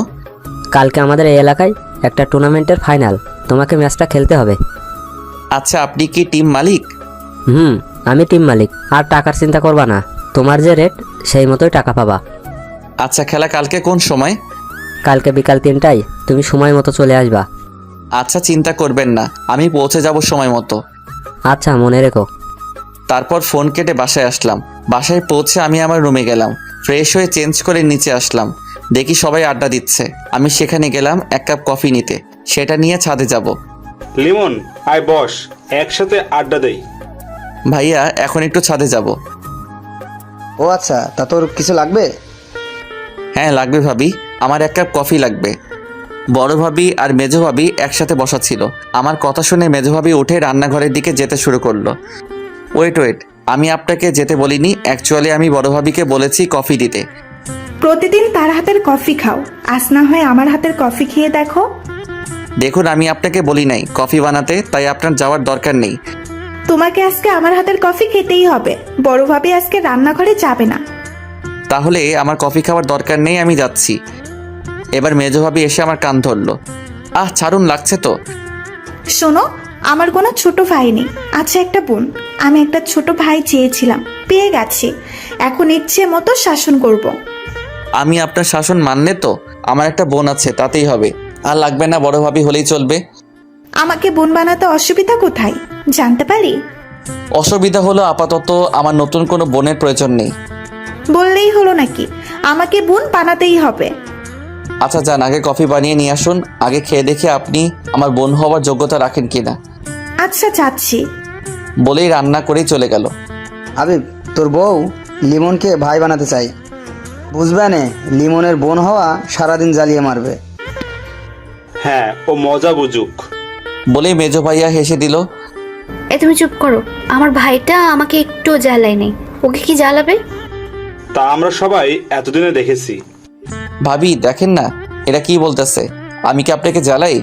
কালকে আমাদের এই এলাকায় একটা টুর্নামেন্টের ফাইনাল, তোমাকে ম্যাচটা খেলতে হবে। আচ্ছা, আপনি কি টিম মালিক? আমি টিম মালিক। আর টাকার চিন্তা করবা না, তোমার যে রেট সেই মতোই টাকা পাবা। আচ্ছা, খেলা কালকে কোন সময়? কালকে বিকাল 3টায় তুমি সময় মতো চলে আসবা। আচ্ছা, চিন্তা করবেন না, আমি পৌঁছে যাব সময় মতো। আচ্ছা, মনে রেখো। তারপর ফোন কেটে বাসায় আসলাম। বাসায় পৌঁছে আমি আমার রুমে গেলাম। ফ্রেশ হয়ে চেঞ্জ করে নিচে আসলাম। দেখি সবাই আড্ডা দিচ্ছে। আমি সেখানে গেলাম এক কাপ কফি নিতে, সেটা নিয়ে ছাদে যাব। লিমন, আয় বস, একসাথে আড্ডা দেই। ভাইয়া এখন একটু ছাদে যাব। ও আচ্ছা, তা তোর কিছু লাগবে? হ্যাঁ লাগবে ভাবি, আমার 1 কাপ কফি লাগবে। বড় ভাবি আর মেজো ভাবি একসাথে বসা ছিল। আমার কথা শুনে মেজো ভাবি উঠে রান্নাঘরের দিকে যেতে শুরু করলো। ওয়েট, আমি আপনাকে যেতে বলিনি, অ্যাকচুয়ালি আমি বড় ভাবিকে বলেছি কফি দিতে। প্রতিদিন তার হাতের কফি খাও, আজ না হয় আমার হাতের কফি খেয়ে দেখো। দেখুন, আমি আপনাকে বলি নাই কফি বানাতে, তাই আপনার যাওয়ার দরকার নেই। তোমাকে আজকে আমার হাতের কফি খেতেই হবে। বড় ভাবি আজকে রান্নাঘরে যাবে না। তাহলে আমার কফি খাওয়ার দরকার নেই, আমি যাচ্ছি। এবার মেজো ভাবি এসে আমার কান ধরলো। ছাড়ুন, লাগছে তো। শোনো, আমার কোনো ছোট ভাই নেই, আছে একটা বোন। আমি একটা ছোট ভাই চেয়েছিলাম, পেয়ে গেছি। এখন ইচ্ছে মতো শাসন করব। আমি আপনার শাসন মানলে তো? আমার একটা বোন আছে, তাতেই হবে। আর লাগবে না, বড় ভাবি হলেই চলবে। আমাকে বোন বানাতে অসুবিধা কোথায় জানতে পারি? অসুবিধা হলো আপাতত আমার নতুন কোনো বোনের প্রয়োজন নেই। বললেই হলো নাকি? আমাকে বোন বানাতেই হবে। আচ্ছা যান, আগে কফি বানিয়ে নিয়ে আসুন, আগে খেয়ে দেখে আপনি আমার বোন হওয়ার যোগ্যতা রাখেন কিনা। আচ্ছা যাচ্ছি। বলেই রান্না করেই চলে গেল। হাবিব, তোর বউ লিমনকে ভাই বানাতে চাই। বুঝবে না, লিমনের বোন হওয়া সারাদিন জ্বালিয়ে মারবে। হ্যাঁ, ও মজা বুঝুক। বলেই মেজো ভাইয়া হেসে দিল। তুমি চুপ করো, আমার ভাইটা আমাকে একটু জ্বালায় নেই, ওকে কি জ্বালাবে? তা আমরা সবাই এতদিনে দেখেছি। ভাবি দেখেন না, এরা কি বলতেছে, আমি কি আপনাকে জ্বালাই?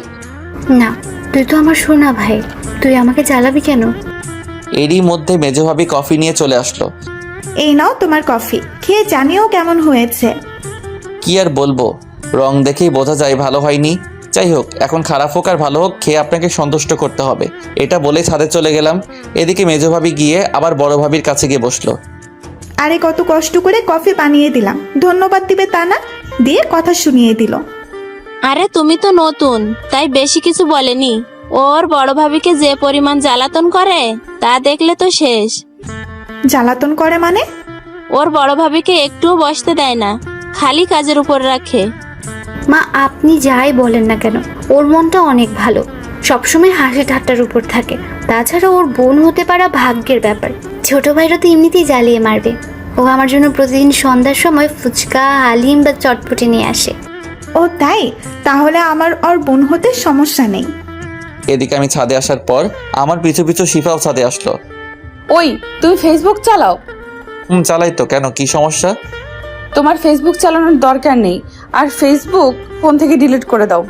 না, তুই তো আমার সোনা ভাই, তুই আমাকে জ্বালাবি কেন? এরই মধ্যে মেজো ভাবি কফি নিয়ে চলে আসলো। এই নাও তোমার কফি, খেয়ে জানিও কেমন হয়েছে। কি আর বলবো, রং দেখেই বোঝা যায় ভালো হয়নি। যাই হোক, এখন খারাপ হোক আর ভালো হোক, খেয়ে আপনাকে সন্তুষ্ট করতে হবে। এটা বলে ছাদে চলে গেলাম। এদিকে মেজো ভাবি গিয়ে আবার বড় ভাবির কাছে গিয়ে বসলো। আরে কত কষ্ট করে কফি বানিয়ে দিলাম, ধন্যবাদ দিবে তা না, দিয়ে কথা শুনিয়ে দিল। আরে তুমি তো নতুন, তাই বেশি কিছু বলেনি। ওর বড় ভাবিকে যে পরিমাণ জ্বালাতন করে তা দেখলে তো শেষ। জ্বালাতন করে মানে? ওর বড় ভাবিকে একটুও বসতে দেয় না, খালি কাজের উপর রাখে। মা, আপনি যাই বলেন না কেন, ওর মনটা অনেক ভালো, সবসময় হাসি ঠাট্টার উপর থাকে। তাছাড়া ওর বোন হতে পারা ভাগ্যের ব্যাপার। ছোট ভাইরা তো এমনিতেই জ্বালিয়ে মারবে। ও আমার জন্য প্রতিদিন সন্ধ্যার সময় ফুচকা, হালিম বা চটপটি নিয়ে আসে। ও তাই? তাহলে আমার ওর বোন হতে সমস্যা নেই। এদিকে আমি ছাদে আসার পর আমার পিছু পিছু শিফাও ছাদে আসলো। ওই, তুমি ফেসবুক চালাও? চালাই তো, কেন, কি সমস্যা? তোমার ফেসবুক চালানোর দরকার নেই, আর ফেসবুক ফোন থেকে ডিলিট করে দাও।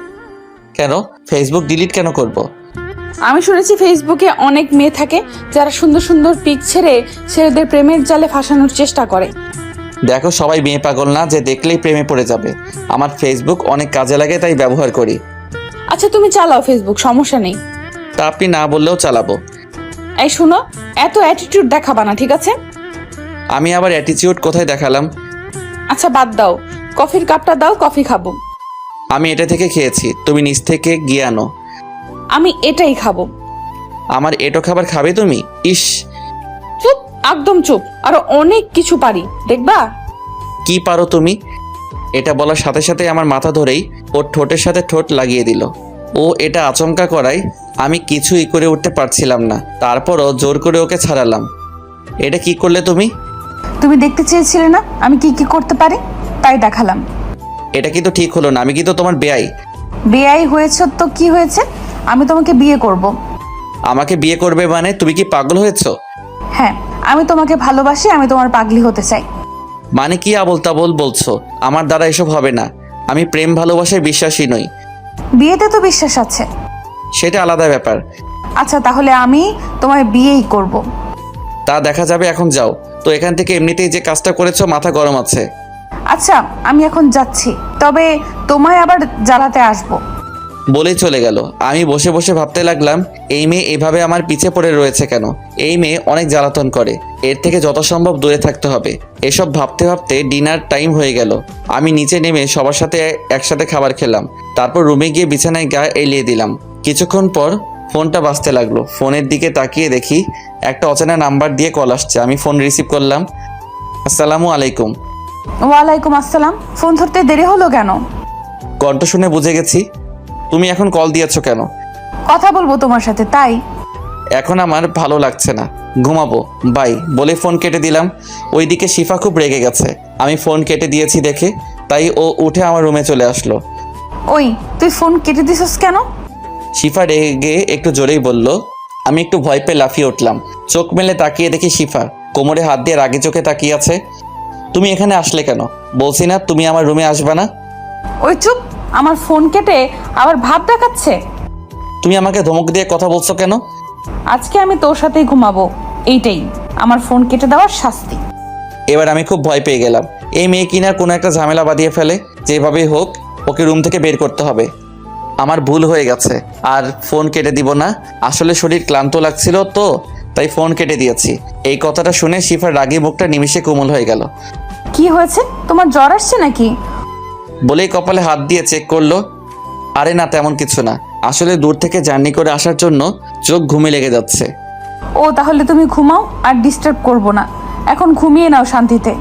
কেন ফেসবুক ডিলিট কেন করব? আমি শুনেছি ফেসবুকে অনেক মেয়ে থাকে যারা সুন্দর সুন্দর পিক ছেড়ে ছেলেদের প্রেমের জালে ফাঁসানোর চেষ্টা করে। দেখো, সবাই মেয়ে পাগল না যে দেখলেই প্রেমে পড়ে যাবে। আমার ফেসবুক অনেক কাজে লাগে, তাই ব্যবহার করি। আচ্ছা তুমি চালাও ফেসবুক, সমস্যা নেই। তা আপনি না বললেও চালাবো। এই শুনো, এত অ্যাটিটিউড দেখাবা না, ঠিক আছে? আমি আবার অ্যাটিটিউড কোথায় দেখালাম? আচ্ছা বাদ দাও, কফির কাপটা দাও, কফি খাবো। আমি এটা থেকে খেয়েছি, তুমি নিচ থেকে গিয়ে আনো। আমি এটাই খাবো। আমার এটো খাবার খাবে তুমি? ইস, চুপ, একদম চুপ। আরো অনেক কিছু পারি, দেখবা। কি পারো তুমি? এটা বলার সাথে সাথে আমার মাথা ধরেই ওর ঠোঁটের সাথে ঠোঁট লাগিয়ে দিল। ও এটা আচমকা করায় আমি কিছুই করে উঠতে পারছিলাম না। তারপরও জোর করে ওকে ছাড়ালাম। এটা কি করলে তুমি? তুমি দেখতে চেয়েছিলে না আমি কি কি করতে পারি, তাই দেখালাম। এটা কিন্তু ঠিক হলো না, আমি কিন্তু তোমার বেয়াই। বেয়াই হয়েছে তো কি হয়েছে, আমি তোমাকে বিয়ে করব। আমাকে বিয়ে করবে মানে? তুমি কি পাগল হয়েছো? হ্যাঁ, আমি তোমাকে ভালোবাসি, আমি তোমার পাগলি হতে চাই। মানে কি আবল তাবল বলছো? আমার দ্বারা এসব হবে না। আমি প্রেম ভালোবাসায় বিশ্বাসী নই। বিয়েতে তো বিশ্বাস আছে। সেটা আলাদা ব্যাপার। আচ্ছা তাহলে আমি তোমায় বিয়েই করব। তা দেখা যাবে, এখন যাও তো এখান থেকে। এমনিতেই যে কাজটা করেছো মাথা গরম আছে। আচ্ছা আমি এখন যাচ্ছি, তবে তোমায় আবার জ্বালাতে আসবো। বলেই চলে গেল। আমি বসে বসে ভাবতে লাগলাম, এই মেয়ে এভাবে আমার পিছে পড়ে রয়েছে কেন? এই মেয়ে অনেক জ্বালাতন করে, এর থেকে যত সম্ভব দূরে থাকতে হবে। এসব ভাবতে ভাবতে ডিনার টাইম হয়ে গেল। আমি নিচে নেমে সবার সাথে একসাথে খাবার খেলাম। তারপর রুমে গিয়ে বিছানায় গা এলিয়ে দিলাম। কিছুক্ষণ পর ফোনটা বাজতে লাগলো। ফোনের দিকে তাকিয়ে দেখি একটা অচেনা নাম্বার দিয়ে কল আসছে। আমি ফোন রিসিভ করলাম। আসসালামু আলাইকুম। ওয়ালাইকুম আসসালাম। ফোন ধরতে দেরি হলো কেন? কণ্ঠ শুনে বুঝে গেছি। তুমি এখন কল দিয়েছো কেন? কথা বলবো তোমার সাথে, তাই। এখন আমার ভালো লাগছে না। ঘুমাবো, বাই বলে ফোন কেটে দিলাম। ওইদিকে শিফা খুব রেগে গেছে আমি ফোন কেটে দিয়েছি দেখে, তাই ও উঠে আমার রুমে চলে আসলো। ওই তুই ফোন কেটে দিছিস কেন? শিফা রেগে একটু জোরেই বলল। আমি একটু ভয় পেয়ে লাফিয়ে উঠলাম। চোখ মেলে তাকিয়ে দেখি শিফা কোমরে হাত দিয়ে রাগে চোখে তাকিয়ে আছে। তুমি এখানে আসলে কেন? বলছি না তুমি আমার রুমে আসবে না? ওই চুপ, আমার ফোন কেটে আবার ভাব দেখাচ্ছে। তুমি আমাকে ধমক দিয়ে কথা বলছো কেন? আজকে আমি তোর সাথেই ঘুমাবো, এইটাই আমার ফোন কেটে দেওয়ার শাস্তি। এবার আমি খুব ভয় পেয়ে গেলাম। এই মেয়ে কিনা কোনো একটা ঝামেলা বাঁধিয়ে ফেলে, যেভাবেই হোক ওকে রুম থেকে বের করতে হবে। আমার ভুল হয়ে গেছে, আর ফোন কেটে দিব না। আসলে শরীর ক্লান্ত লাগছিল তো, তাই ফোন কেটে দিয়েছি। এই কথাটা শুনে শিফার রাগী মুখটা নিমিষে কোমল হয়ে গেল। কি হয়েছে, তোমার জ্বর আসছে নাকি? বলেই কপালে হাত দিয়ে চেক করলো। আরে না, তেমন কিছু না। আসলে দূর থেকে জার্নি করে আসার জন্য চোখ ঘুমে লেগে যাচ্ছে। ও তাহলে তুমি ঘুমাও, আর ডিস্টার্ব করব না, এখন ঘুমিয়ে নাও শান্তিতে।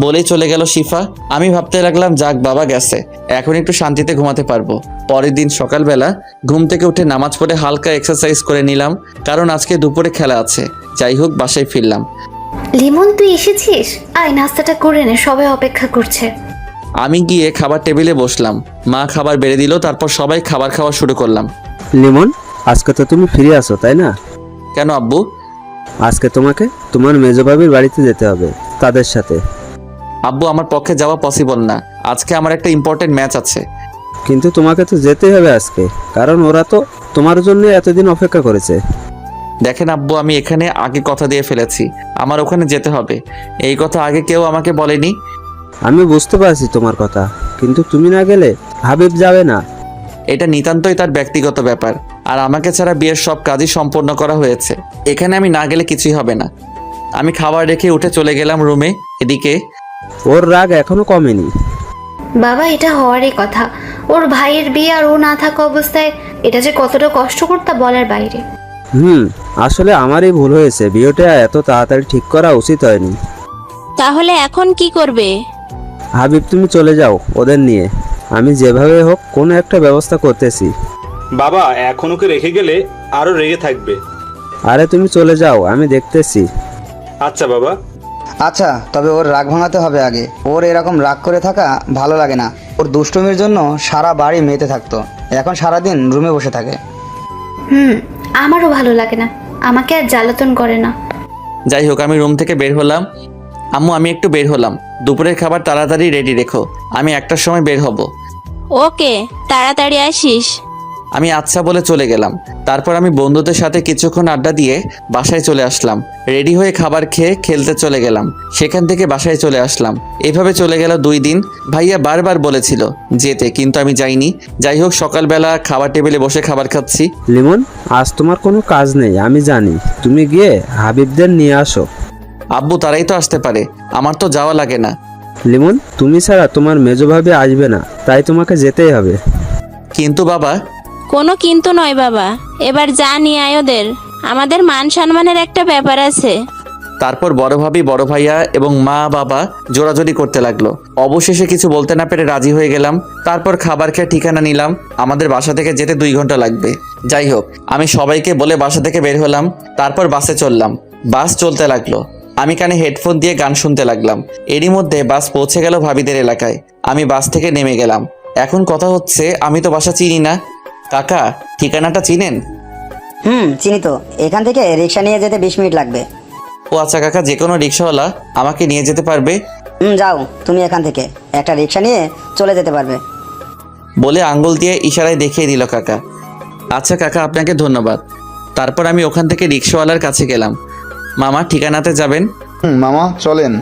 বলেই চলে গেল শিফা। আমি ভাবতে লাগলাম যাক বাবা গেছে, এখন একটু শান্তিতে ঘুমাতে পারবো। পরের দিন সকালবেলা ঘুম থেকে উঠে নামাজ পড়ে হালকা এক্সারসাইজ করে নিলাম, কারণ আজকে দুপুরে খেলা আছে। যাই হোক বাসায় ফিরলাম। লিমন তুই এসেছিস, আয় নাস্তাটা করে নে, সবাই অপেক্ষা করছে। আমি গিয়ে খাবার টেবিলে বসলাম। মা খাবার বেড়ে দিল, তারপর সবাই খাবার খাওয়া শুরু করলাম। লিমন, আজকে তো তুমি ফিরে আসো তাই না? কেন আব্বু? আজকে তোমাকে তোমার মেজো ভাবির বাড়িতে যেতে হবে তাদের সাথে। আব্বু আমার পক্ষে যাওয়া পসিবল না, আজকে আমার একটা ইম্পর্টেন্ট ম্যাচ আছে। কিন্তু তোমাকে তো যেতেই হবে আজকে, কারণ ওরা তো তোমার জন্য এতদিন অপেক্ষা করেছে। দেখেন আব্বু, আমি এখানে আগে কথা দিয়ে ফেলেছি, আমার ওখানে যেতে হবে। এই কথা আগে কেউ আমাকে বলেনি। আমি বুঝতে পারছি তোমার কথা, কিন্তু তুমি না গেলে হাবিব যাবে না। এটা নিতান্তই তার ব্যক্তিগত ব্যাপার, আর আমাকে ছাড়া বিয়ের সব কাজই সম্পন্ন করা হয়েছে। এখানে আমি না গেলে কিছুই হবে না। আমি খাবার রেখে উঠে চলে গেলাম রুমে। এদিকে ওর রাগ এখনো কমেনি। বাবা এটা হওয়ারই কথা, ওর ভাইয়ের বিয়ে আর ও না থাকা অবস্থায় এটা যে কতটা কষ্টকর তা বলার বাইরে। আসলে আমারই ভুল হয়েছে, বিয়েটা এত তাড়াতাড়ি ঠিক করা উচিত হয়নি। তাহলে এখন কি করবে? হাবিব তুমি চলে যাও ওদের নিয়ে, আমি যেভাবে হোক কোনো একটা ব্যবস্থা করতেছি। বাবা এখন ওকে রেখে গেলে আরো রেগে থাকবে। আরে তুমি চলে যাও, আমি দেখতেছি। আচ্ছা বাবা। আচ্ছা, তবে ওর রাগ ভাঙাতে হবে আগে। ওর এরকম রাগ করে থাকা ভালো লাগে না। ওর দুষ্টুমির জন্য সারা বাড়ি মেতে থাকতো, এখন সারাদিন রুমে বসে থাকে। আমারও ভালো লাগে না, আমাকে আর জ্বালাতন করে না। যাই হোক আমি রুম থেকে বের হলাম। আম্মু আমি একটু বের হলাম, দুপুরের খাবার তাড়াতাড়ি রেডি রেখো, আমি 1টার সময় বের হব। ওকে, তাড়াতাড়ি আসিস। আমি আচ্ছা বলে চলে গেলাম। তারপর আমি বন্ধুদের সাথে কিছুক্ষণ আড্ডা দিয়ে বাসায় চলে আসলাম। রেডি হয়ে খাবার খেয়ে খেলতে চলে গেলাম, সেখান থেকে বাসায় চলে আসলাম। এভাবে চলে গেল 2 দিন। ভাইয়া বারবার বলেছিল যেতে, কিন্তু আমি যাইনি। যাই হোক সকালবেলা খাবার টেবিলে বসে খাবার খাচ্ছি। লিমন, আজ তোমার কোনো কাজ নেই আমি জানি, তুমি গিয়ে হাবিবদের নিয়ে আসো। আব্বু তারাই তো আসতে পারে, আমার তো যাওয়া লাগে না। লিমন, তুমি ছাড়া তোমার মেজো ভাবি আসবে না, তাই তোমাকে যেতেই হবে। কিন্তু বাবা। কোনো কিন্তু নয় বাবা, এবার যা নিয়ে আয় ওদের, আমাদের মান সম্মানের একটা ব্যাপার আছে। তারপর বড় ভাবি, বড় ভাইয়া এবং মা বাবা জোরাজোরি করতে লাগলো। অবশেষে কিছু বলতে না পেরে রাজি হয়ে গেলাম। তারপর খাবার খেয়ে ঠিকানা নিলাম, আমাদের বাসা থেকে যেতে 2 ঘন্টা লাগবে। যাই হোক আমি সবাইকে বলে বাসা থেকে বের হলাম। তারপর বাসে চললাম। বাস চলতে লাগলো, আমি কানে হেডফোন দিয়ে গান শুনতে লাগলাম। এরই মধ্যে বাস পৌঁছে গেল ভাবিদের এলাকায়। আমি বাস থেকে নেমে গেলাম। এখন কথা হচ্ছে আমি তো বাসা চিনি না। কাকা ঠিকানাটা চিনেন? চিনি তো, এখান থেকে রিক্সা নিয়ে যেতে 20 মিনিট লাগবে। ও আচ্ছা কাকা, যে কোনো রিক্সাওয়ালা আমাকে নিয়ে যেতে পারবে? যাও, তুমি এখান থেকে একটা রিক্সা নিয়ে চলে যেতে পারবে। বলে আঙ্গুল দিয়ে ইশারায় দেখিয়ে দিল কাকা। আচ্ছা কাকা, আপনাকে ধন্যবাদ। তারপর আমি ওখান থেকে রিক্সাওয়ালার কাছে গেলাম। মামা ঠিকানাতে যাবেন? মামা চলেন।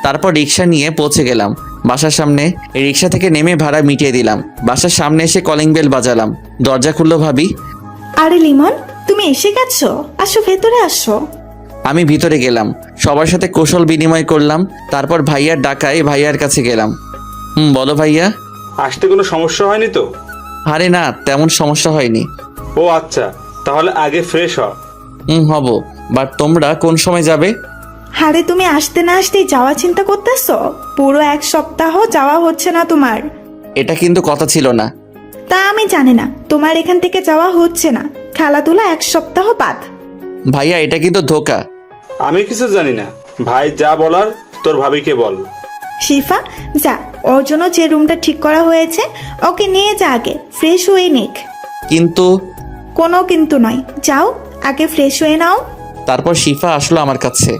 তারপর রিক্সা নিয়ে পৌঁছে গেলাম বাসার সামনে। রিক্সা থেকে নেমে ভাড়া মিটিয়ে দিলাম। বাসার সামনে এসে কলিং বেল বাজালাম। দরজা খুললো ভাবি। আরে লিমন, তুমি এসে গেছো, আসো ভেতরে আসো। আমি ভিতরে গেলাম, সবার সাথে কৌশল বিনিময় করলাম। তারপর ভাইয়ার ডাকায় ভাইয়ার কাছে গেলাম। বলো ভাইয়া। আসতে কোনো সমস্যা হয়নি তো? আরে না, তেমন সমস্যা হয়নি। ও আচ্ছা, তাহলে আগে ফ্রেশ হ। হব, বাট তোমরা কোন সময় যাবে? আরে তুমি আসতে না আসতেই যাওয়া চিন্তা করতেছো? পুরো 1 সপ্তাহ যাওয়া হচ্ছে না তোমার। এটা কিন্তু কথা ছিল না। তা আমি জানি না, তোমার এখান থেকে যাওয়া হচ্ছে না, খেলাধুলা 1 সপ্তাহ বাদ। ভাইয়া এটা কিন্তু ধোকা। আমি কিছু জানি না, ভাই যা বলার তোর ভাবিকে বল। শিফা, যা, ওর জন্য যে রুমটা ঠিক করা হয়েছে ওকে নিয়ে যা, আগে ফ্রেশ হয়ে নিক। কিন্তু কোনো কিন্তু নয়, যাও আগে ফ্রেশ হয়ে নাও। তারপর শিফা আসলো আমার কাছে।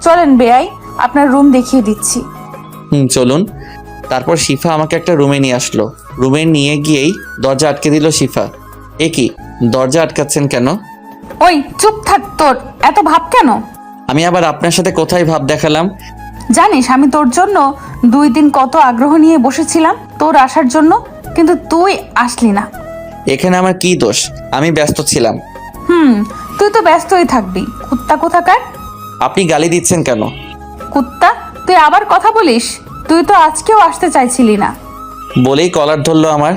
চলেন বেআই, আপনার রুম দেখিয়ে দিচ্ছি। চলুন। তারপর শিফা আমাকে একটা রুমে নিয়ে আসলো। রুমে নিয়ে গিয়েই দরজা আটকে দিল শিফা। এ কি, দরজা আটকাচ্ছেন কেন? ওই চুপ থাক, তোর এত ভাব কেন? আমি আবার আপনার সাথে কোথায় ভাব দেখালাম? জানিস আমি তোর জন্য 2 দিন কত আগ্রহ নিয়ে বসেছিলাম তোর আসার জন্য, কিন্তু তুই আসলি না। এখানে আমার কি দোষ? আমি ব্যস্ত ছিলাম। তুই তো ব্যস্তই থাকবি, কুত্তা কোথাকার। আপনি গালি দিচ্ছেন কেন? কুত্তা, তুই আবার কথা বলিস? তুই তো আজকেও আসতে চাইছিলি না। বলেই কলার ধরলো আমার।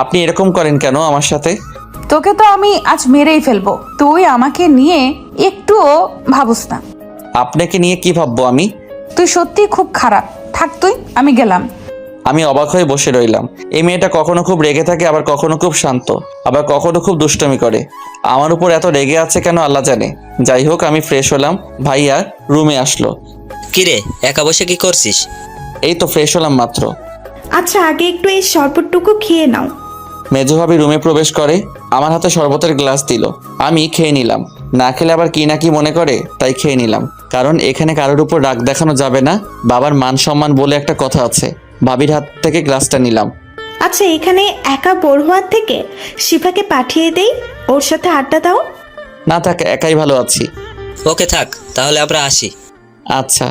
আপনি এরকম করেন কেন আমার সাথে? তোকে তো আমি আজ মেরেই ফেলবো। তুই আমাকে নিয়ে একটুও ভাবুস না। আপনাকে নিয়ে কি ভাববো আমি? তুই সত্যি খুব খারাপ। থাক তুই, আমি গেলাম। আমি অবাক হয়ে বসে রইলাম। এই মেয়েটা কখনো খুব রেগে থাকে, আবার কখনো খুব শান্ত, আবার কখনো খুব দুষ্টমি করে। আমার উপর এত রেগে আছে কেন আল্লাহ জানে। যাই হোক, আমি ফ্রেশ হলাম। ভাইয়া রুমে আসলো। কিরে, একা বসে কি করছিস? এই তো ফ্রেশ হলাম মাত্র। আচ্ছা, আগে একটু এই শরবতটুকু খেয়ে নাও। মেজো ভাবি রুমে প্রবেশ করে, আমার হাতে শরবতের গ্লাস দিল। আমি খেয়ে নিলাম। না খেলে আবার কি না কি মনে করে, তাই খেয়ে নিলাম। কারণ এখানে কারোর উপর রাগ দেখানো যাবে না, বাবার মান সম্মান বলে একটা কথা আছে। ভাবির হাত থেকে গ্লাসটা নিলাম। আচ্ছা, এখানে একা বোর হওয়ার থেকে শিফাকে পাঠিয়ে দেই, ওর সাথে আড্ডা দাও। না থাক, একাই ভালো আছি। ওকে থাক, তাহলে আমরা আসি। আচ্ছা।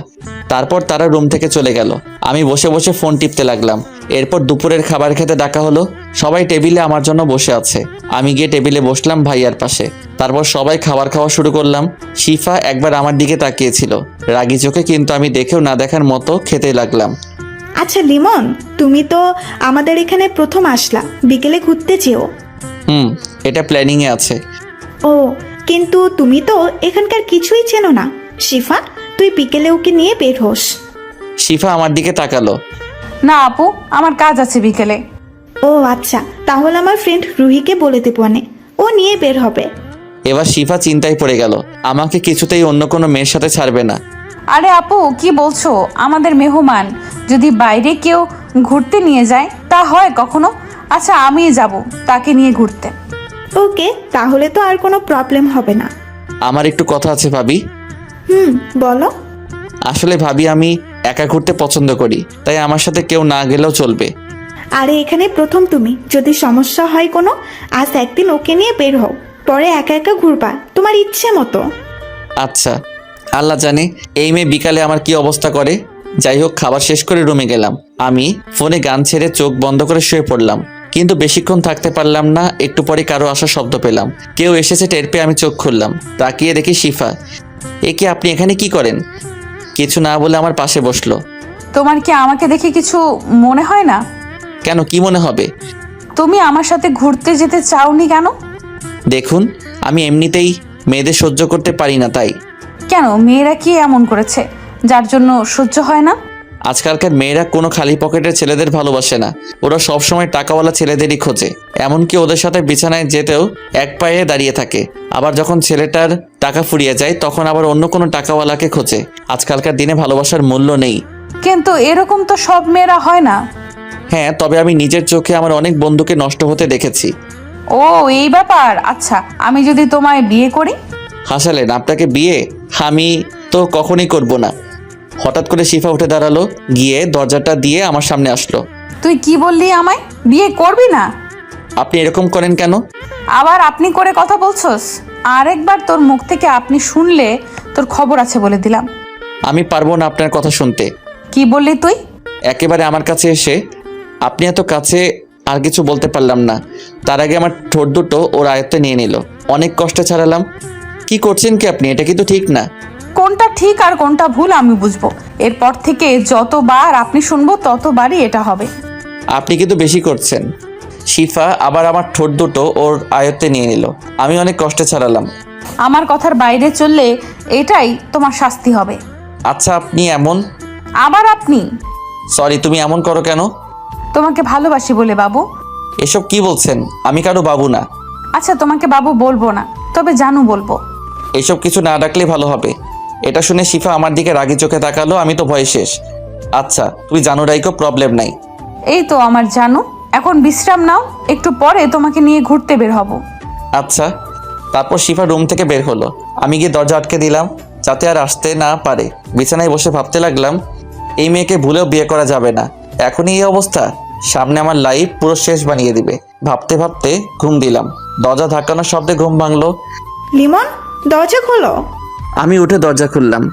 তারপর তারা রুম থেকে চলে গেল। আমি বসে বসে ফোন টিপতে লাগলাম। এরপর দুপুরের খাবার খেতে ডাকা হলো। সবাই টেবিলে আমার জন্য বসে আছে। আমি গিয়ে টেবিলে বসলাম ভাইয়ার পাশে। তারপর সবাই খাবার খাওয়া শুরু করলাম। শিফা একবার আমার দিকে তাকিয়েছিল রাগি চোখে, কিন্তু আমি দেখেও না দেখার মতো খেতে লাগলাম। আচ্ছা লিমন, তুমি তো আমাদের এখানে প্রথম আসলা, বিকেলে ঘুরতে যেও। এটা প্ল্যানিংয়ে আছে। ও, কিন্তু তুমি তো এখানকার কিছুই চেনো না। শিফা, তুই বিকেলে ওকে নিয়ে বের হোস। শিফা আমার দিকে তাকালো। না আপু, আমার কাজ আছে বিকেলে। ও আচ্ছা, তাহলে আমার ফ্রেন্ড রুহিকে বলে দেবো, ও নিয়ে বের হবে। এবার শিফা চিন্তায় পড়ে গেল, আমাকে কিছুতেই অন্য কোনো মেয়ের সাথে ছাড়বে না। আরে আপু, কি বলছো? আমাদের মেহমান যদি বাইরে কেউ ঘুরতে নিয়ে যায় তা হয় কখনো? আচ্ছা, আমি যাব তাকে নিয়ে ঘুরতে। ওকে, তাহলে তো আর কোনো প্রবলেম হবে না। আমার একটু কথা আছে ভাবি। বলো। আসলে ভাবি, আমি একা ঘুরতে পছন্দ করি, তাই আমার সাথে কেউ না গেলেও চলবে। আরে এখানে প্রথম তুমি, যদি সমস্যা হয় কোনো, আজ একদিন ওকে নিয়ে বের হও, পরে একা একা ঘুরবা তোমার ইচ্ছে মতো। আচ্ছা, আল্লাহ জানে এই মেয়ে বিকালে আমার কি অবস্থা করে। যাই হোক, খাবার শেষ করে রুমে গেলাম। আমি ফোনে গান ছেড়ে চোখ বন্ধ করে শুয়ে পড়লাম, কিন্তু বেশিক্ষণ থাকতে পারলাম না। একটু পরে কারো আসার শব্দ পেলাম। কেউ এসেছে টের পেয়ে আমি চোখ খুললাম। তাকিয়ে দেখি শিফা। একে, আপনি এখানে কি করেন? কিছু না বলে আমার পাশে বসলো। তোমার কি আমাকে দেখে কিছু মনে হয় না? কেন, কি মনে হবে? তুমি আমার সাথে ঘুরতে যেতে চাওনি কেন? দেখুন, আমি এমনিতেই মেয়েদের সহ্য করতে পারি না, তাই। কেন, মেয়েরা কি এমন করেছে যার জন্য সহ্য হয় না? আজকালকার মেয়েরা কোনো খালি পকেটের ছেলেদের ভালোবাসে না, ওরা সবসময় টাকাওয়ালা ছেলেদেরই খোঁজে। এমনকি ওদের সাথে বিছানায় যেতেও এক পায়ে দাঁড়িয়ে থাকে। আবার যখন ছেলেটার টাকা ফুরিয়ে যায়, তখন আবার অন্য কোনো টাকাওয়ালাকে খোঁজে। আজকালকার দিনে ভালোবাসার মূল্য নেই। কিন্তু এরকম তো সব মেয়েরা হয় না। হ্যাঁ, তবে আমি নিজের চোখে আমার অনেক বন্ধুকে নষ্ট হতে দেখেছি। ও, এই ব্যাপার। আচ্ছা, আমি যদি তোমায় বিয়ে করি? হাসালেন, আপনাকে বিয়ে আমি তো কখনই করব না। হঠাৎ করে শিফা উঠে দাঁড়ালো, গিয়ে দরজাটা দিয়ে আমার সামনে আসলো। তুই কি বললি, আমায় বিয়ে করবি না? আপনি এরকম করেন কেন? আবার আপনি করে কথা বলছস? আরেকবার তোর মুখ থেকে আপনি শুনলে তোর খবর আছে বলে দিলাম। আমি পারবো না আপনার কথা শুনতে। কি বললি তুই? একেবারে আমার কাছে এসে আপনি এত কাছে, আর কিছু বলতে পারলাম না। তার আগে আমার ঠোঁট দুটো ওর আয়ত্তে নিয়ে নিল। অনেক কষ্টে ছাড়ালাম। কি করছেন কি আপনি? এটা কিন্তু ঠিক না। কোনটা ঠিক আর কোনটা ভুল আমি বুঝবো। এরপর থেকে যতবার আপনি শুনবো ততবারই এটা হবে। আপনি কিন্তু বেশি করছেন। শিফা আবার আমার ঠোঁট দুটো ওর আয়ত্তে নিয়ে নিল। আমি অনেক কষ্টে ছাড়ালাম। আমার কথার বাইরে চললে এটাই তোমার শাস্তি হবে। আচ্ছা, আপনি এমন। আবার আপনি? সরি, তুমি এমন করো কেন? তোমাকে ভালোবাসি বলে বাবু। এসব কি বলছেন? আমি কারো বাবু না। আচ্ছা, তোমাকে বাবু বলবো না, তবে জানু বলবো। এইসব কিছু না ডাকলেই ভালো হবে। এটা শুনে শিফা আমার দিকে রাগি চোখে তাকালো। আমি তো ভয় শেষ। আচ্ছা তুই জানো রাইকো, প্রবলেম নাই। এই তো আমার জানু, এখন বিশ্রাম নাও, একটু পরে তোমাকে নিয়ে ঘুরতে বের হব। আচ্ছা। তারপর শিফা রুম থেকে বের হলো। আমি গিয়ে দরজা আটকে দিলাম যাতে আর আসতে না পারে। বিছানায় বসে ভাবতে লাগলাম, এই মেয়েকে ভুলেও বিয়ে করা যাবে না। এখনই এই অবস্থা, সামনে আমার লাইফ পুরো শেষ বানিয়ে দিবে। ভাবতে ভাবতে ঘুম দিলাম। দরজা ধাক্কানোর শব্দে ঘুম ভাঙলো। লিমন, দরজা খোলো। আমি উঠে দরজা খুললাম।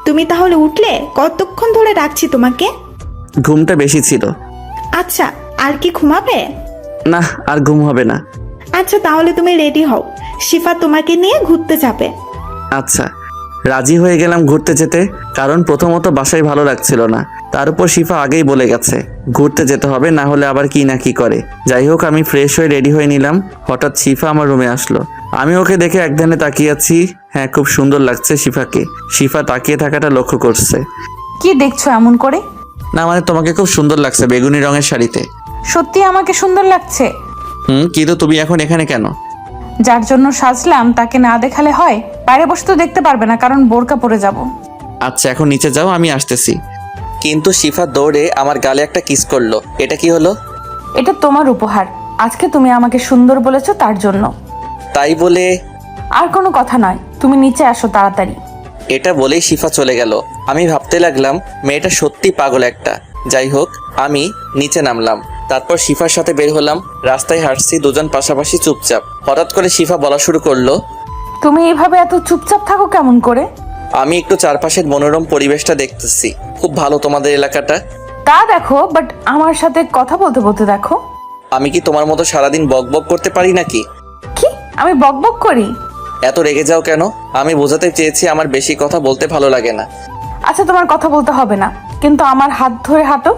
তুমি তাহলে উঠলে? কতক্ষণ ধরে ডাকছি তোমাকে। ঘুমটা বেশি ছিল। আচ্ছা, আর কি ঘুমাবে? না, আর ঘুম হবে না। আচ্ছা তাহলে তুমি রেডি হও, শিফা তোমাকে নিয়ে ঘুরতে যাবে। আচ্ছা। রাজি হয়ে গেলাম ঘুরতে যেতে, কারণ প্রথমত বাসায় ভালো লাগছিল না। তার উপর শিফা আগেই বলে গেছে ঘুরতে যেতে হবে, না হলে আবার কি না কি করে। যাই হোক, আমি ফ্রেশ হয়ে রেডি হয়ে নিলাম। হঠাৎ শিফা আমার রুমে আসলো। আমি ওকে দেখে একধানে তাকিয়ে আছি। হ্যাঁ, খুব সুন্দর লাগছে শিফাকে। শিফা তাকিয়ে থাকাটা লক্ষ্য করছে। কি দেখছো এমন করে? না মানে, তোমাকে খুব সুন্দর লাগছে বেগুনি রঙের শাড়িতে। সত্যি আমাকে সুন্দর লাগছে? কিন্তু তুমি এখন এখানে কেন? যার জন্য সাজলাম তাকে না দেখালে হয়? বাইরে বসে তো দেখতে পারবে না, কারণ বোরকা পরে যাব। আচ্ছা, এখন নিচে যাও, আমি আসতেছি। কিন্তু শিফা দৌড়ে আমার গালে একটা কিস করলো। এটা কি হলো? এটা তোমার উপহার, আজকে তুমি আমাকে সুন্দর বলেছো তার জন্য। তাই বলে? আর কোনো কথা নয়, তুমি নিচে আসো তাড়াতাড়ি। এটা বলেই শিফা চলে গেল। আমি ভাবতে লাগলাম মেয়েটা সত্যি পাগল একটা। যাই হোক, আমি নিচে নামলাম। তারপর শিফার সাথে বের হলাম। রাস্তায় হাঁটছি, দুজন পাশাপাশি চুপচাপ। হঠাৎ করে শিফা বলা শুরু করলো, তুমি এইভাবে এত চুপচাপ থাকো কেমন করে? আমি একটু চারপাশের মনোরম পরিবেশটা দেখতেছি। খুব ভালো তোমাদের এলাকাটা। তা দেখো, বাট আমার সাথে কথা বলতে বলতে দেখো। আমি কি তোমার মতো সারাদিন বক বক করতে পারি নাকি? কি আমি বক বক করি? এত রেগে যাও কেন? আমি বোঝাতে চেয়েছি আমার বেশি কথা বলতে ভালো লাগে না। আচ্ছা তোমার কথা বলতে হবে না, কিন্তু আমার হাত ধরে হাঁটো।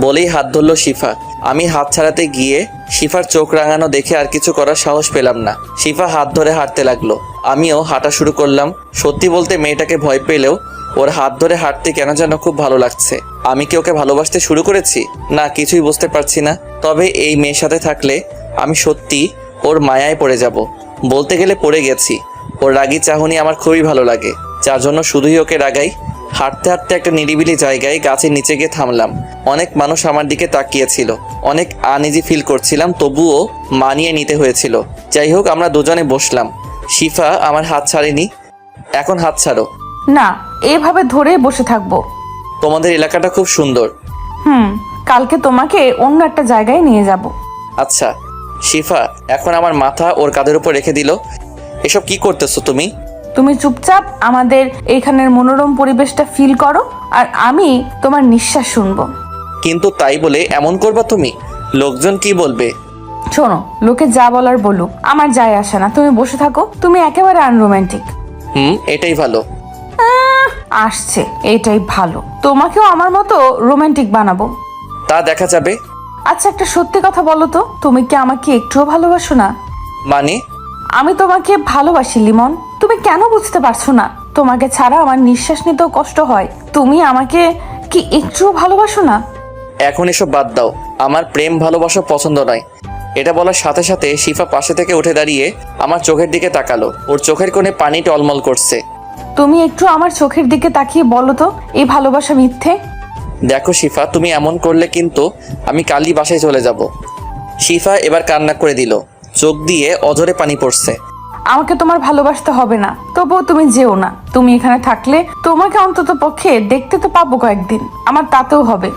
বলেই হাত ধরলো শিফা। আমি হাত ছাড়াতে গিয়ে শিফার চোখ রাঙানো দেখে আর কিছু করার সাহস পেলাম না। শিফা হাত ধরে হাঁটতে লাগলো, আমিও হাঁটা শুরু করলাম। সত্যি বলতে মেয়েটাকে ভয় পেলেও ওর হাত ধরে হাঁটতে কেন যেন খুব ভালো লাগছে। আমি কি ওকে ভালোবাসতে শুরু করেছি? না, কিছুই বুঝতে পারছি না। তবে এই মেয়ের সাথে থাকলে আমি সত্যি ওর মায়ায় পড়ে যাব। বলতে গেলে পড়ে গেছি। ওর রাগী চাহনি আমার খুবই ভালো লাগে, যার জন্য শুধুই ওকে রাগাই। হাঁটতে হাঁটতে একটা নিরিবিলি জায়গায় গাছের নিচে গিয়ে থামলাম। অনেক মানুষ আমার দিকে তাকিয়েছিল। অনেক আনইজি ফিল করছিলাম, তবুও মানিয়ে নিতে হয়েছিল। যাই হোক, আমরা দুজনে বসলাম। শিফা আমার হাত ছাড়েনি। এখন হাত ছাড়ো। না, এভাবে ধরে বসে থাকবো। তোমাদের এলাকাটা খুব সুন্দর। কালকে তোমাকে অন্য একটা জায়গায় নিয়ে যাব। আচ্ছা। শিফা এখন আমার মাথা ওর কাঁধের উপর রেখে দিল। এসব কি করতেছো তুমি? তুমি চুপচাপ আমাদের এইখানের মনোরম পরিবেশটা ফিল করো, আর আমি তোমার নিঃশ্বাস শুনবো। কিন্তু তাই বলে এমন করবা তুমি? লোকজন কি বলবে? শোনো, লোকে যা বলার বলুক, আমার যায় আসে না। তুমি বসে থাকো, তুমি একেবারে আনরোম্যান্টিক। এটাই ভালো। আসছে, এটাই ভালো। তোমাকেও আমার মতো রোমান্টিক বানাবো। তা দেখা যাবে। আচ্ছা, একটা সত্যি কথা বলো তো, তুমি কি আমাকে একটুও ভালোবাসো না? মানে? আমি তোমাকে ভালোবাসি লিমন। তুমি কেন বুঝতে পারছো না? তোমাকে ছাড়া আমার নিঃশ্বাস নিতেও কষ্ট হয়। তুমি আমাকে কি একটুও ভালোবাসো না? এখন এসব বাদ দাও। আমার প্রেম ভালোবাসা পছন্দ নয়। এটা বলার সাথে সাথে শিফা পাশে থেকে উঠে দাঁড়িয়ে আমার চোখের দিকে তাকালো। ওর চোখের কোণে পানি টলমল করছে। তুমি একটু আমার চোখের দিকে তাকিয়ে বলো তো, এই ভালোবাসা মিথ্যে? দেখো শিফা, তুমি এমন করলে কিন্তু আমি কালই বাসায় চলে যাব। শিফা এবার কান্না করে দিল। চোখ দিয়ে অজরে পানি পড়ছে। আমাকে তোমার ভালোবাসতে হবে না, তবুও তুমি যেও না। তুমি এখানে থাকলে তোমাকে অন্তত পক্ষে দেখতে তো পাবো কয়েকদিন, আমার তাতেও হবে।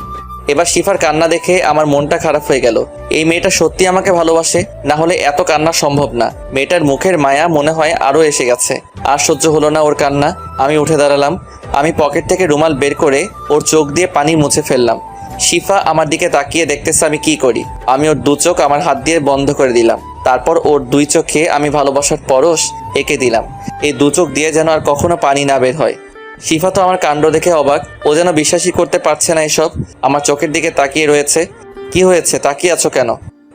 এবার শিফার কান্না দেখে আমার মনটা খারাপ হয়ে গেল। এই মেয়েটা সত্যি আমাকে ভালোবাসে, না হলে এত কান্না সম্ভব না। মেয়েটার মুখের মায়া মনে হয় আরো এসে গেছে। আর সহ্য হলো না ওর কান্না। আমি উঠে দাঁড়ালাম। আমি পকেট থেকে রুমাল বের করে ওর চোখ দিয়ে পানি মুছে ফেললাম। শিফা আমার দিকে তাকিয়ে দেখতেছে আমি কি করি। আমি ওর দু চোখ আমার হাত দিয়ে বন্ধ করে দিলাম। তারপর ওর দুই চোখে আমি ভালোবাসার পরশ এঁকে দিলাম। এই দু চোখ দিয়ে যেন আর কখনো পানি না বের হয়। শিফা তো আমার কাণ্ড দেখে অবাক। ও যেন বিশ্বাসই করতে পারছে না এসব। আমার চোখের দিকে তাকিয়ে রয়েছে। কি হয়েছে, তাকিয়ে আছো কেন?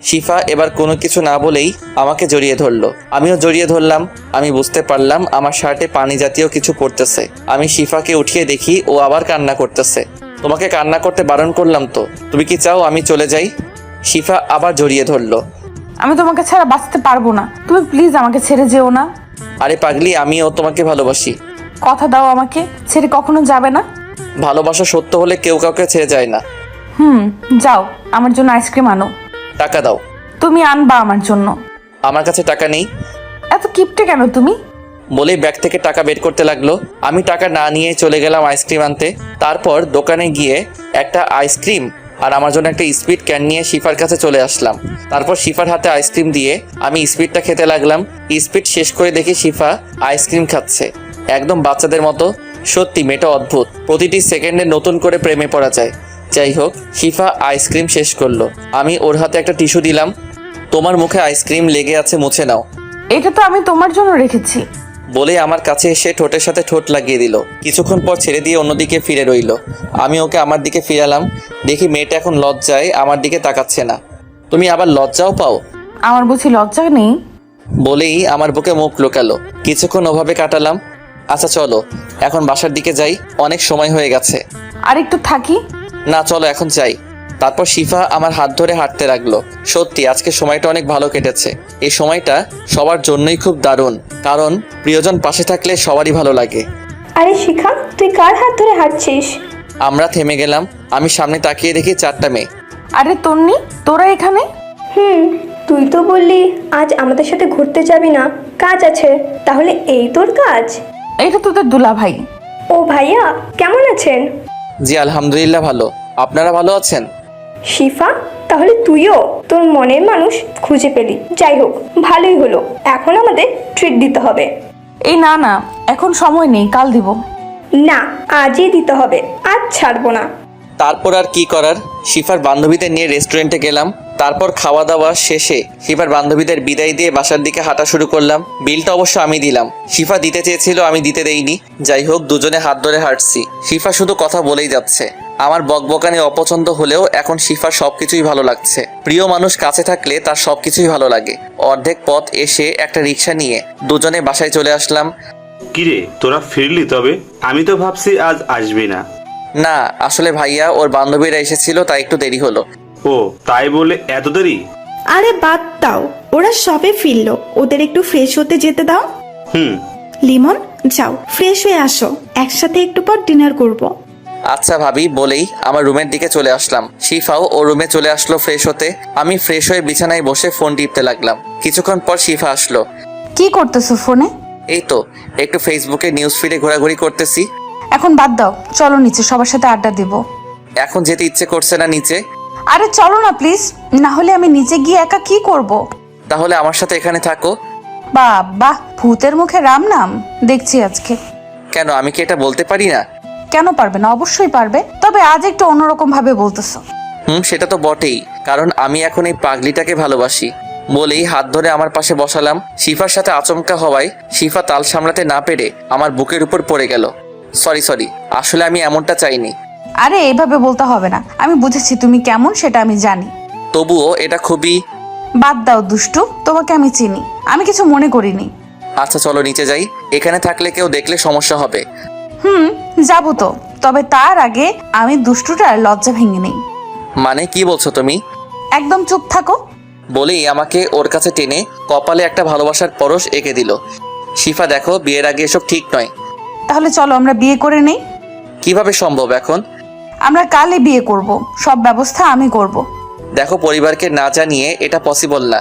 শিফা এবার কোনো কিছু না বলেই আমাকে জড়িয়ে ধরলো। আমিও জড়িয়ে ধরলাম। আমি বুঝতে পারলাম আমার শার্টে পানি জাতীয় কিছু পড়তেছে। আমি শিফাকে উঠিয়ে দেখি ও আবার কান্না করতেছে। তোমাকে কান্না করতে বারণ করলাম তো, তুমি কি চাও আমি চলে যাই? শিফা আবার জড়িয়ে ধরলো। আমি তোমাকে ছাড়া বাঁচতে পারবো না, তুমি প্লিজ আমাকে ছেড়ে যেও না। আরে পাগলি, আমিও তোমাকে ভালোবাসি। কথা দাও আমাকে, ছেড়ে কখনো যাবে না। ভালোবাসা সত্য হলে কেউ কাউকে ছেড়ে যায় না। যাও, আমার জন্য আইসক্রিম আনো। টাকা দাও। তুমি আনবা আমার জন্য? আমার কাছে টাকা নেই। এত কিপটে কেন তুমি? বলেই ব্যাগ থেকে টাকা বের করতে লাগলো। আমি টাকা না নিয়ে চলে গেলাম আইসক্রিম আনতে। তারপর দোকানে গিয়ে একটা আইসক্রিম আর আমার জন্য একটা স্পিড ক্যান নিয়ে শিফার কাছে চলে আসলাম। তারপর শিফার হাতে আইসক্রিম দিয়ে আমি স্পিডটা খেতে লাগলাম। স্পিড শেষ করে দেখি শিফা আইসক্রিম খাচ্ছে একদম বাচ্চাদের মতো। সত্যি মেয়েটা অদ্ভুত, প্রতিটি সেকেন্ডে নতুন করে প্রেমে পড়া যায়। যাই হোক, শিফা আইসক্রিম শেষ করলো। আমি ওর হাতে একটা টিস্যু দিলাম। তোমার মুখে আইসক্রিম লেগে আছে, মুছে নাও। এটা তো আমি তোমার জন্য রেখেছি। বলে আমার কাছে এসে ঠোঁটের সাথে ঠোঁট লাগিয়ে দিল। কিছুক্ষণ পর ছেড়ে দিয়ে অন্যদিকে ফিরে রইল। আমি ওকে আমার দিকে ফিরালাম। দেখি মেয়েটা এখন লজ্জায় আমার দিকে তাকাচ্ছে না। তুমি আবার লজ্জাও পাও? আমার বুঝি লজ্জা নেই? বলেই আমার বুকে মুখ লুকালো। কিছুক্ষণ ওভাবে কাটালাম। আচ্ছা চলো এখন বাসার দিকে যাই, অনেক সময় হয়ে গেছে। আর একটু থাকি? না, চলো এখন যাই। তারপর শিফা আমার হাত ধরে হাঁটতে লাগলো। সত্যি আজকে সময়টা অনেক ভালো কেটেছে। এই সময়টা সবার জন্যই খুব দারুণ, কারণ প্রিয়জন পাশে থাকলে সবারই ভালো লাগে। আরে শিখা, তুই কার হাত ধরে হাঁটছিস? আমরা থেমে গেলাম। আমি সামনে তাকিয়ে দেখি 4টা মেয়ে। আরে তন্নি, তোরা এখানে? তুই তো বললি আজ আমাদের সাথে ঘুরতে যাবি না, কাজ আছে। তাহলে এই তোর কাজ? এটা তোদের দুলা ভাই। ও ভাইয়া, কেমন আছেন? জি আলহামদুলিল্লাহ ভালো। আপনারা ভালো আছেন? শিফা, তাহলে তুইও তোর মনের মানুষ খুঁজে পেলি। যাই হোক, ভালোই হলো। এখন আমাদের ট্রিট দিতে হবে। এই না না, এখন সময় নেই, কাল দিব। না, আজই দিতে হবে, আজ ছাড়বো না। তারপর আর কি করার, শিফার বান্ধবীদের নিয়ে রেস্টুরেন্টে গেলাম। তারপর খাওয়া দাওয়া শেষে শিফার বান্ধবীদের বিদায় দিয়ে বাসার দিকে হাঁটা শুরু করলাম। বিলটা অবশ্য আমি দিলাম, শিফা দিতে চেয়েছিল, আমি দিতে দেইনি। যাই হোক, দুজনে হাত ধরে হাঁটছি। শিফা শুধু কথা বলেই যাচ্ছে। আমার বকবকানি অপছন্দ হলেও এখন শিফার সবকিছুই ভালো লাগছে। প্রিয় মানুষ কাছে থাকলে তার সবকিছুই ভালো লাগে। অর্ধেক পথ এসে একটা রিক্সা নিয়ে দুজনে বাসায় চলে আসলাম। কিরে, তোরা ফিরলি? তবে আমি তো ভাবছি আজ আসবি না। না, আসলে ভাইয়া ওর বান্ধবীরা এসেছিল, তাই একটু দেরি হলো। ও তাই বলে এত দেরি? আরে বাদ দাও, ওরা সবে ফিরলো, ওদের একটু ফ্রেশ হতে যেতে দাও। লিমন, যাও ফ্রেশ হয়ে আসো, একসাথে একটু পর ডিনার করব। আচ্ছা ভাবি বলেই আমার রুমের দিকে চলে আসলাম। শিফাও ও রুমে চলে আসলো ফ্রেশ হতে। আমি ফ্রেশ হয়ে বিছানায় বসে ফোন টিপতে লাগলাম। কিছুক্ষণ পর শিফা আসলো। কি করতেছো ফোনে? এই তো একটু ফেসবুকে নিউজ ফিডে ঘোরাঘুরি করতেছি। এখন বাদ দাও, চলো নিচে সবার সাথে আড্ডা দিব। এখন যেতে ইচ্ছে করছে না নিচে। আরে চলো না প্লিজ, না হলে আমি নিচে গিয়ে একা কি করব? তাহলে আমার সাথে এখানে থাকো। বাহ, ভূতের মুখে রাম নাম দেখছি আজকে। কেন, আমি কি এটা বলতে পারি না? কেন পারবে না? অবশ্যই পারবে, তবে আজ একটু অন্যরকম ভাবে বলতেছো। সেটা তো বটেই, কারণ আমি এখন এই পাগলিটাকে ভালোবাসি। বলেই হাত ধরে আমার পাশে বসালাম। শিফার সাথে আচমকা হওয়ায় শিফা তাল সামলাতে না পেরে আমার বুকের উপর পড়ে গেল। সরি, আসলে আমি এমনটা চাইনি। আরে এইভাবে বলতে হবে না, আমি বুঝেছি তুমি কেমন, সেটা আমি জানি। তবুও এটা খুবই... বাদ দাও দুষ্টু, তোমাকে আমি চিনি, আমি কিছু মনে করিনি। আচ্ছা চলো নিচে যাই, এখানে থাকলে কেউ দেখলে সমস্যা হবে। যাবো তো, তবে তার আগে আমি দুষ্টুটার লজ্জা ভেঙে নেই। মানে কি বলছো তুমি? একদম চুপ থাকো। বলেই আমাকে ওর কাছে টেনে কপালে একটা ভালোবাসার পরশ এঁকে দিল। শিফা দেখো, বিয়ের আগে এসব ঠিক নয়। তাহলে চলো আমরা বিয়ে করে নেই। কিভাবে সম্ভব এখন? আমরা কালই বিয়ে করব, সব ব্যবস্থা আমি করব। দেখো, পরিবারকে না জানিয়ে এটা পসিবল না।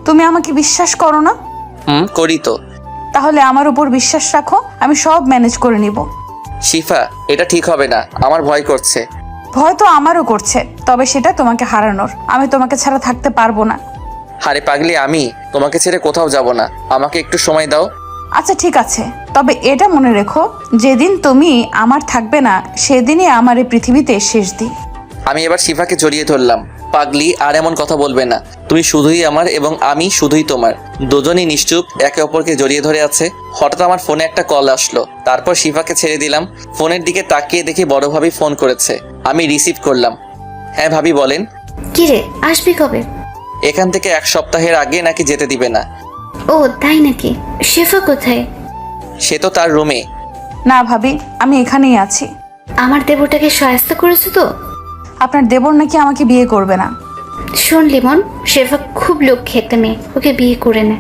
তুমি আমাকে বিশ্বাস করো না? করি তো। তাহলে আমার উপর বিশ্বাস রাখো, আমি সব ম্যানেজ করে নিব। শিফা, এটা ঠিক হবে না, আমার ভয় করছে। ভয় তো আমারও করছে, তবে সেটা তোমাকে হারানোর। আমি তোমাকে ছাড়া থাকতে পারবো না। আরে পাগলি, আমি তোমাকে ছেড়ে কোথাও যাব না, আমাকে একটু সময় দাও। আচ্ছা ঠিক আছে, তবে এটা মনে রেখো, যেদিন তুমি আমার থাকবে না সেদিনই আমার এই পৃথিবীতে শেষ দিন। আমি এবার শিফাকে জড়িয়ে ধরলাম। পাগলি, আর এমন কথা বলবে না, তুমি শুধুই আমার এবং আমি শুধুই তোমার। দুজনই নিশ্চুপ একে অপরকে জড়িয়ে ধরে আছে। হঠাৎ আমার ফোনে একটা কল আসলো। তারপর শিফাকে ছেড়ে দিলাম। ফোনের দিকে তাকিয়ে দেখি বড় ভাবি ফোন করেছে। আমি রিসিভ করলাম। হ্যাঁ ভাবি বলেন। কিরে, আসবি কবে? এখান থেকে 1 সপ্তাহের আগে নাকি যেতে দিবে না। ও তাই নাকি? শেফা কোথায়? সে তো তার রুমে। না ভাবি, আমি এখানেই আছি। আমার দেবরটাকে সহায়তা করেছো তো? আপনার দেবর নাকি আমাকে বিয়ে করবে না। শোন লিমন, শেফা খুব লক্ষ্মী একটা মেয়ে, ওকে বিয়ে করে নে।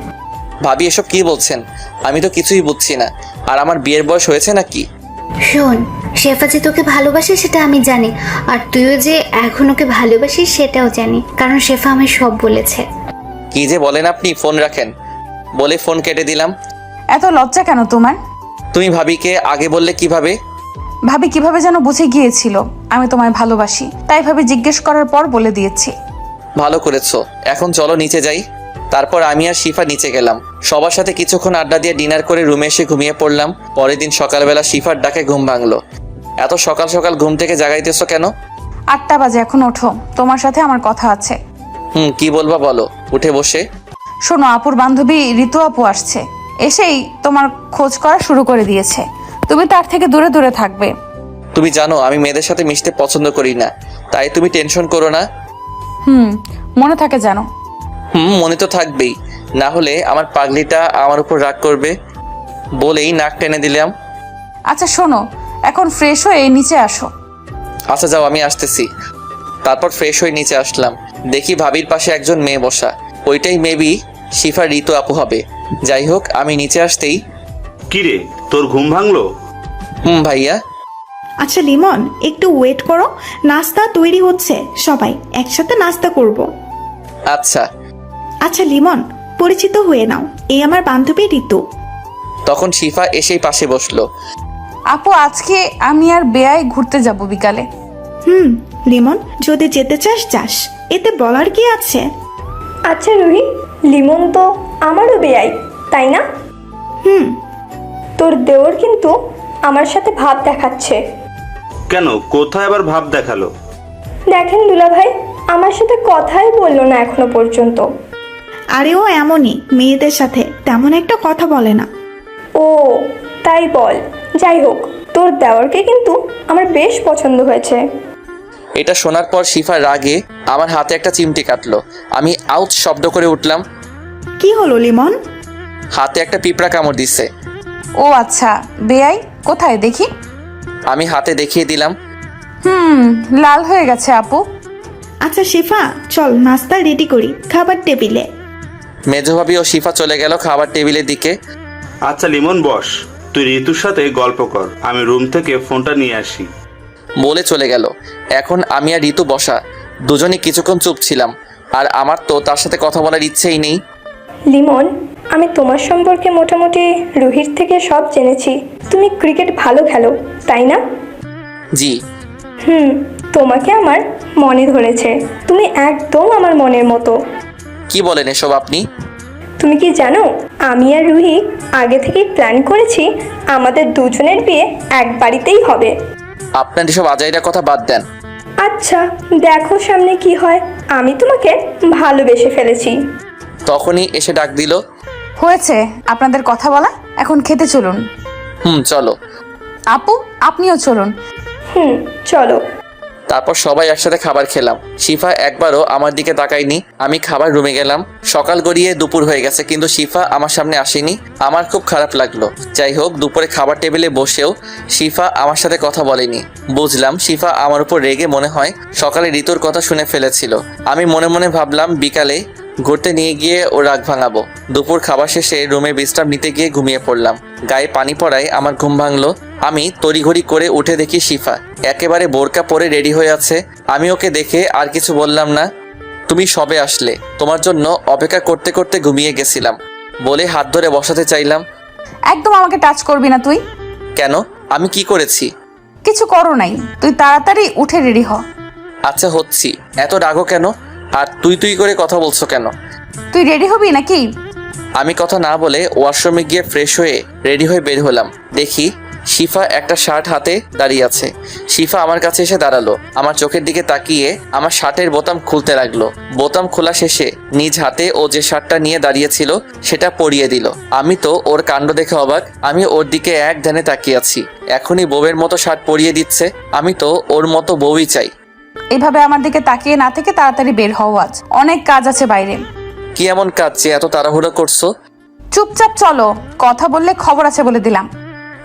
ভাবি এসব কি বলছেন? আমি তো কিছুই বুঝছি না। আর আমার বিয়ের বয়স হয়েছে নাকি? শোন, শেফা যে তোকে ভালোবাসে সেটা আমি জানি, আর তুইও যে এখন ওকে ভালোবাসিস সেটাও জানি, কারণ শেফা আমি সব বলেছে। কি যে বলেন আপনি, ফোন রাখেন। বলে ফোন কেটে দিলাম। এত লজ্জা কেন তোমার? তুমি ভাবিকে আগে বললে কিভাবে? ভাবি কিভাবে যেন বুঝে গিয়েছিল আমি তোমায় ভালোবাসি, তাই ভাবি জিজ্ঞেস করার পর বলে দিয়েছি। ভালো করেছো। এখন চলো নিচে যাই। তারপর আমি আর শিফা নিচে গেলাম। সবার সাথে কিছুক্ষণ আড্ডা দিয়ে ডিনার করে রুমে এসে ঘুমিয়ে পড়লাম। পরের দিন সকালবেলা শিফার ডাকে ঘুম ভাঙলো। এত সকাল সকাল ঘুম থেকে জাগাইতেছো কেন? 8টা বাজে, এখন ওঠো, তোমার সাথে আমার কথা আছে। কি বলবা বলো। উঠে বসে শোনো, আপুর বান্ধবী ঋতু আপু আসছে, এসেই তোমার খোঁজ করা শুরু করে দিয়েছে। তুমি তার থেকে দূরে দূরে থাকবে। তুমি জানো আমি মেয়েদের সাথে মিশতে পছন্দ করি না, তাই তুমি টেনশন করো না। মনে থাকে জানো। মনে তো থাকবেই, না হলে আমার পাগলিটা আমার উপর রাগ করবে। বলেই নাক টেনে দিলাম। আচ্ছা শোনো, এখন ফ্রেশ হয়ে নিচে আসো। আচ্ছা যাও, আমি আসতেছি। তারপর ফ্রেশ হয়ে নিচে আসলাম। দেখি ভাবির পাশে একজন মেয়ে বসা। ওইটাই মেবি শিফা ঋতু আপু হবে। যাই হোক, আমি নিচে আসতেই, কিরে তোর ঘুম ভাঙলো? ভাইয়া। আচ্ছা লিমন, একটু ওয়েট করো, নাস্তা তৈরি হচ্ছে, সবাই একসাথে নাস্তা করব। আচ্ছা। আচ্ছা লিমন, পরিচিত হয়ে নাও, এই আমার বান্ধবী ঋতু। তখন শিফা এসেই পাশে বসলো। আপু, আজকে আমি আর বেয়াই ঘুরতে যাব বিকালে। লিমন, যদি যেতে চাস যাস, এতে বলার কি আছে? আচ্ছা রুহি, লিমন তো আমারও বেয়াই, তাই না? তোর দেওর কিন্তু আমার সাথে ভাব দেখাচ্ছে। কেন, কোথায় আবার ভাব দেখালো? দেখেন দুলাভাই, আমার সাথে কথাই বললো না এখনো পর্যন্ত। আরে ও এমনই, মেয়েদের সাথে তেমন একটা কথা বলে না। ও তাই বল। যাই হোক, তোর দেওরকে কিন্তু আমার বেশ পছন্দ হয়েছে। এটা শোনার পর শিফা রাগে আমার হাতে একটা চিমটি কাটলো। আমি আউট শব্দ করে উঠলাম। কি হলো লিমন? হাতে একটা পিঁপড়া কামড় দিচ্ছে। ও আচ্ছা, বেয়াই কোথায় দেখি? আমি হাতে দেখিয়ে দিলাম। লাল হয়ে গেছে আপু। আচ্ছা শিফা, চল নাস্তা রেডি করি, খাবার টেবিলে। মেজভাবি ও শিফা চলে গেল খাবার টেবিলের দিকে। আচ্ছা লিমন বস, তুই ঋতুর সাথে গল্প কর, আমি রুম থেকে ফোনটা নিয়ে আসি। বলে চলে গেল। এখন আমি আর ঋতু বসা, দুজনে কিছুক্ষণ চুপ ছিলাম। আর আমার তো তার সাথে কথা বলার ইচ্ছেই নেই। লিমন, আমি তোমার সম্পর্কে মোটামুটি রুহির থেকে সব জেনেছি। তুমি ক্রিকেট ভালো খেলো, তাই না? জি। তোমাকে আমার মনে ধরেছে। তুমি একদম আমার মনের মতো। কি বলেন এসব আপনি? তুমি কি জানো, আমি আর রুহি আগে থেকেই প্ল্যান করেছি আমাদের দুজনের বিয়ে এক বাড়িতেই হবে। আপনার এসব আজাইরা কথা বাদ দেন। আচ্ছা দেখো সামনে কি হয়। আমি তোমাকে ভালোবেসে ফেলেছি। তখনই এসে ডাক দিল। হয়েছে আপনাদের কথা বলা, এখন খেতে চলুন। চলো। আপু, আপনিও চলুন। চলো। তারপর সবাই একসাথে খাবার খেলাম। শিফা একবারও আমার দিকে তাকায়নি। আমি খাবার রুমে গেলাম। সকাল গড়িয়ে দুপুর হয়ে গেছে, কিন্তু শিফা আমার সামনে আসেনি। আমার খুব খারাপ লাগলো। যাই হোক, দুপুরে খাবার টেবিলে বসেও শিফা আমার সাথে কথা বলেনি। বুঝলাম শিফা আমার উপর রেগে মনে হয় সকালে ঋতুর কথা শুনে ফেলেছিল। আমি মনে মনে ভাবলাম বিকালে ঘুরতে নিয়ে গিয়ে ও রাগ ভাঙাবো। দুপুর খাবার শেষে রুমে বিশ্রাম নিতে গিয়ে ঘুমিয়ে পড়লাম। গায়ে পানি পড়ায় আমার ঘুম ভাঙলো। আমি তড়িঘড়ি করে উঠে দেখি শিফা একেবারে বোরকা পরে রেডি হয়ে আছে। আমি ওকে দেখে আর কিছু বললাম না। তুমি সবে আসলে, তোমার জন্য অপেক্ষা করতে করতে ঘুমিয়ে গেছিলাম বলে হাত ধরে বসাতে চাইলাম। একদম আমাকে টাচ করবি না তুই। কেন, আমি কি করেছি? কিছু করো নাই, তুই তাড়াতাড়ি উঠে রেডি হ। আচ্ছা হচ্ছি, এত রাগো কেন? আর তুই তুই করে কথা বলছো কেন? তুই রেডি হবি নাকি? আমি কথা না বলে ওয়াশরুমে গিয়ে ফ্রেশ হয়ে রেডি হয়ে বের হলাম। দেখি শিফা একটা শার্ট হাতে দাঁড়িয়ে আছে। শিফা আমার কাছে এসে দাঁড়ালো। আমার চোখের দিকে তাকিয়ে আমার শার্টের বোতাম খুলতে লাগলো। বোতাম খোলা শেষে নিজ হাতে ও যে শার্টটা নিয়ে দাঁড়িয়েছিল সেটা পরিয়ে দিল। আমি তো ওর কাণ্ড দেখে অবাক। আমি ওর দিকে এক ধ্যানে তাকিয়ে আছি। এখনই বউয়ের মতো শার্ট পরিয়ে দিচ্ছে। আমি তো ওর মতো বউই চাই। এইভাবে আমার দিকে তাকিয়ে না থেকে তাড়াতাড়ি বের হও, আজ অনেক কাজ আছে বাইরে। কি এমন কাজ যে এত তাড়াহুড়ো করছো? চুপচাপ চলো, কথা বললে খবর আছে বলে দিলাম।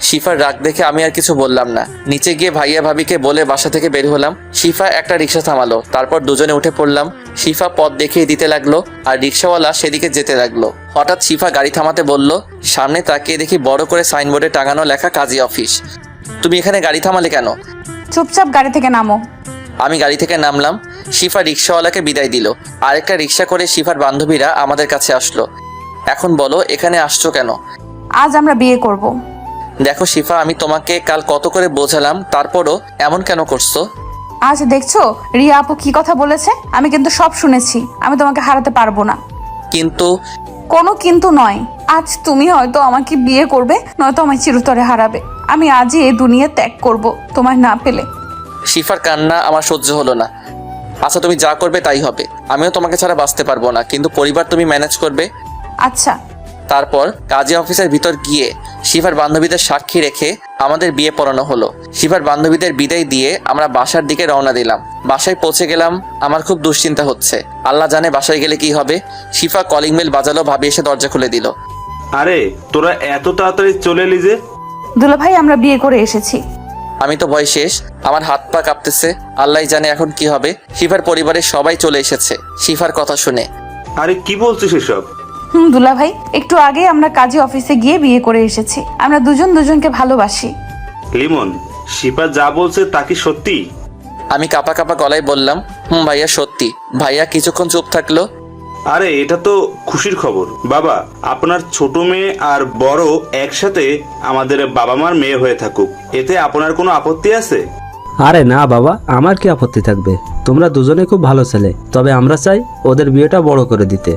শিফার রাগ দেখে আমি আর কিছু বললাম না। নিচে গিয়ে ভাইয়া ভাবিকে বলে বাসা থেকে বের হলাম। শিফা একটা রিক্সা থামালো, তারপর দুজনে উঠে পড়লাম। শিফা পথ দেখিয়ে দিতে লাগলো আর রিক্সাওয়ালা সেদিকে যেতে লাগলো। হঠাৎ শিফা গাড়ি থামাতে বলল। সামনে তাকিয়ে দেখি বড় করে সাইনবোর্ডে টাঙানো লেখা কাজী অফিস। তুমি এখানে গাড়ি থামালে কেন? চুপচাপ গাড়ি থেকে নামো। আমি গাড়ি থেকে নামলাম। শিফা রিক্সাওয়ালাকে বিদায় দিল। আরেকটা রিক্সা করে শিফার বান্ধবীরা আমাদের কাছে আসলো। এখন বলো এখানে আসছো কেন? আজ আমরা বিয়ে করব। দেখো শিফা, আমি তোমাকে কাল কত করে বোঝালাম, তারপরও এমন কেন করছো? আজ দেখছো রিয়া আপু কি কথা বলেছে? আমি কিন্তু সব শুনেছি। আমি তোমাকে হারাতে পারবো না। কিন্তু কোনো কিন্তু নয়। আজ তুমি হয়তো আমাকে বিয়ে করবে, নয়তো আমায় চিরতরে হারাবে। আমি আজই এই দুনিয়া ত্যাগ করব তোমায় না পেলে। শিফার কান্না আমার সহ্য হলো না। আচ্ছা তুমি যা করবে তাই হবে, আমিও তোমাকে ছাড়া বাঁচতে পারবো না, কিন্তু পরিবার তুমি ম্যানেজ করবে। আচ্ছা। তারপর কাজী অফিসের ভিতর গিয়ে শিফার বান্ধবীদের সাক্ষী রেখে আমাদের বিয়ে পড়ানো হলো। শিফার বান্ধবীদের বিদায় দিয়ে আমরা বাসার দিকে রওনা দিলাম। বাসায় পৌঁছে গেলাম। আমার খুব দুশ্চিন্তা হচ্ছে, আল্লাহ জানে বাসায় গেলে কি হবে। শিফা কলিং বেল বাজালো, ভাবি এসে দরজা খুলে দিল। আরে তোরা এত তাড়াতাড়ি চলে এলি যে? দুলা ভাই আমরা বিয়ে করে এসেছি। আমি তো ভয় শেষ, আমার হাত পা কাঁপতেছে। আল্লাহ জানে এখন কি হবে। শিফার পরিবারের সবাই চলে এসেছে শিফার কথা শুনে। আরে কি বলছিস এসব? দুলা ভাই, একটু আগে আমরা কাজী অফিসে গিয়ে বিয়ে করে এসেছি। আমরা দুজন দুজনকে ভালোবাসি। লিমন, শিফা যা বলছে তা কি সত্যি? আমি কাঁপা কাঁপা গলায় বললাম, ভাইয়া সত্যি। ভাইয়া কিছুক্ষণ চুপ থাকলো। আরে এটা তো খুশির খবর বাবা। আপনার ছোট মেয়ে আর বড় একসাথে আমাদের বাবা মার মেয়ে হয়ে থাকুক, এতে আপনার কোনো আপত্তি আছে? আরে না বাবা, আমার কি আপত্তি থাকবে? তোমরা দুজনে খুব ভালো ছেলে, তবে আমরা চাই ওদের বিয়েটা বড় করে দিতে।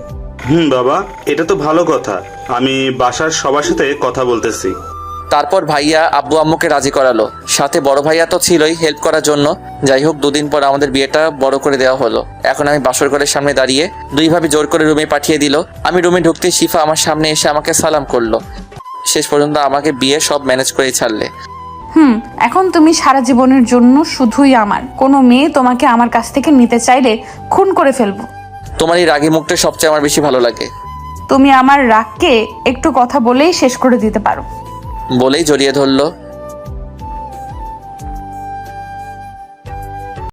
বাবা, এটা তো ভালো কথা। আমি বাসার সবার সাথে কথা বলতেছি। তারপর ভাইয়া আব্বু আম্মুকে রাজি করালো, সাথে বড় ভাইয়া তো ছিলই হেল্প করার জন্য। যাই হোক, দুদিন পর আমাদের বিয়েটা বড় করে দেওয়া হলো। এখন আমি বাসর ঘরের সামনে দাঁড়িয়ে, দুই ভাবি জোর করে রুমে পাঠিয়ে দিল। আমি রুমে ঢুকতে শিফা আমার সামনে এসে আমাকে সালাম করলো। শেষ পর্যন্ত আমাকে বিয়ে সব ম্যানেজ করেই ছাড়লে। এখন তুমি সারা জীবনের জন্য শুধুই আমার। কোনো মেয়ে তোমাকে আমার কাছ থেকে নিতে চাইলে খুন করে ফেলবো। তোমার এই রাগী মুখটা সবচেয়ে আমার বেশি ভালো লাগে। তুমি আমার রাগকে একটু কথা বলেই শেষ করে দিতে পারো। বলেই জড়িয়ে ধরলো।